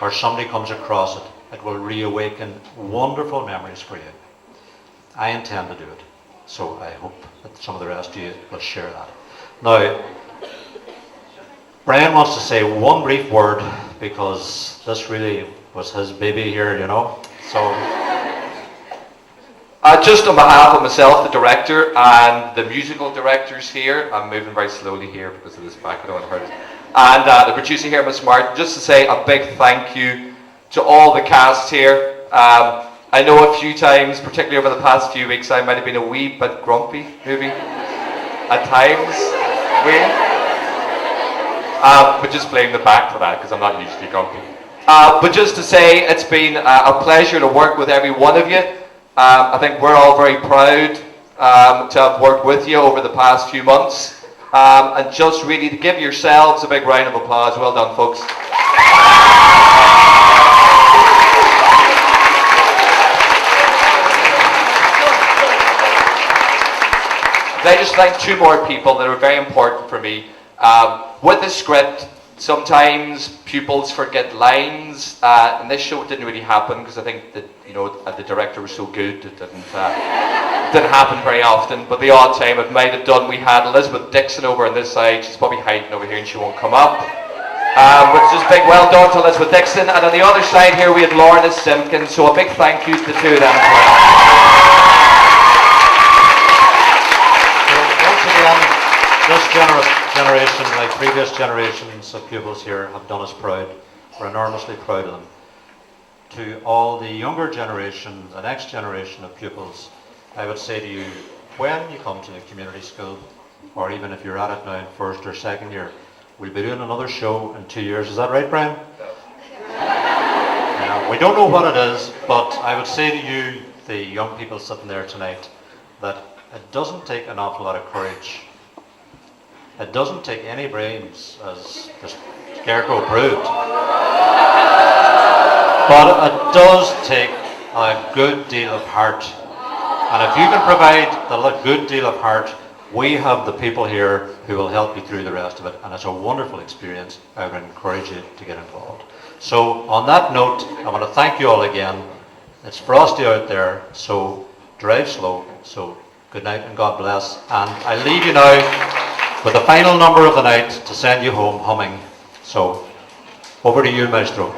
or somebody comes across it, it will reawaken wonderful memories for you. I intend to do it, so I hope that some of the rest of you will share that. Now, Brian wants to say one brief word, because this really was his baby here, you know. So, just on behalf of myself, the director, and the musical directors here, I'm moving very slowly here because of this back, I don't want to hurt it, and the producer here, Miss Martin, just to say a big thank you to all the cast here. I know a few times, particularly over the past few weeks, I might have been a wee bit grumpy, maybe, at times, but just blame the back for that, because I'm not usually grumpy. But just to say, it's been a pleasure to work with every one of you. I think we're all very proud to have worked with you over the past few months. And just really to give yourselves a big round of applause. Well done, folks. I just thank two more people that are very important for me. With the script, sometimes pupils forget lines, and this show didn't really happen because I think that, you know, the director was so good it didn't happen very often. But the odd time it might have done. We had Elizabeth Dixon over on this side. She's probably hiding over here and she won't come up. Which is big well done to Elizabeth Dixon. And on the other side here we had Lorna Simpkins. So a big thank you to the two of them as well. This generation, like previous generations of pupils here, have done us proud. We're enormously proud of them. To all the younger generation, the next generation of pupils, I would say to you, when you come to the community school, or even if you're at it now in first or second year, we'll be doing another show in 2 years. Is that right, Brian? Yeah. We don't know what it is, but I would say to you, the young people sitting there tonight, that it doesn't take an awful lot of courage. It doesn't take any brains, as the Scarecrow proved. But it does take a good deal of heart. And if you can provide the good deal of heart, we have the people here who will help you through the rest of it. And it's a wonderful experience. I would encourage you to get involved. So on that note, I want to thank you all again. It's frosty out there, so drive slow. So good night and God bless. And I leave you now with the final number of the night to send you home humming. So over to you, Maestro.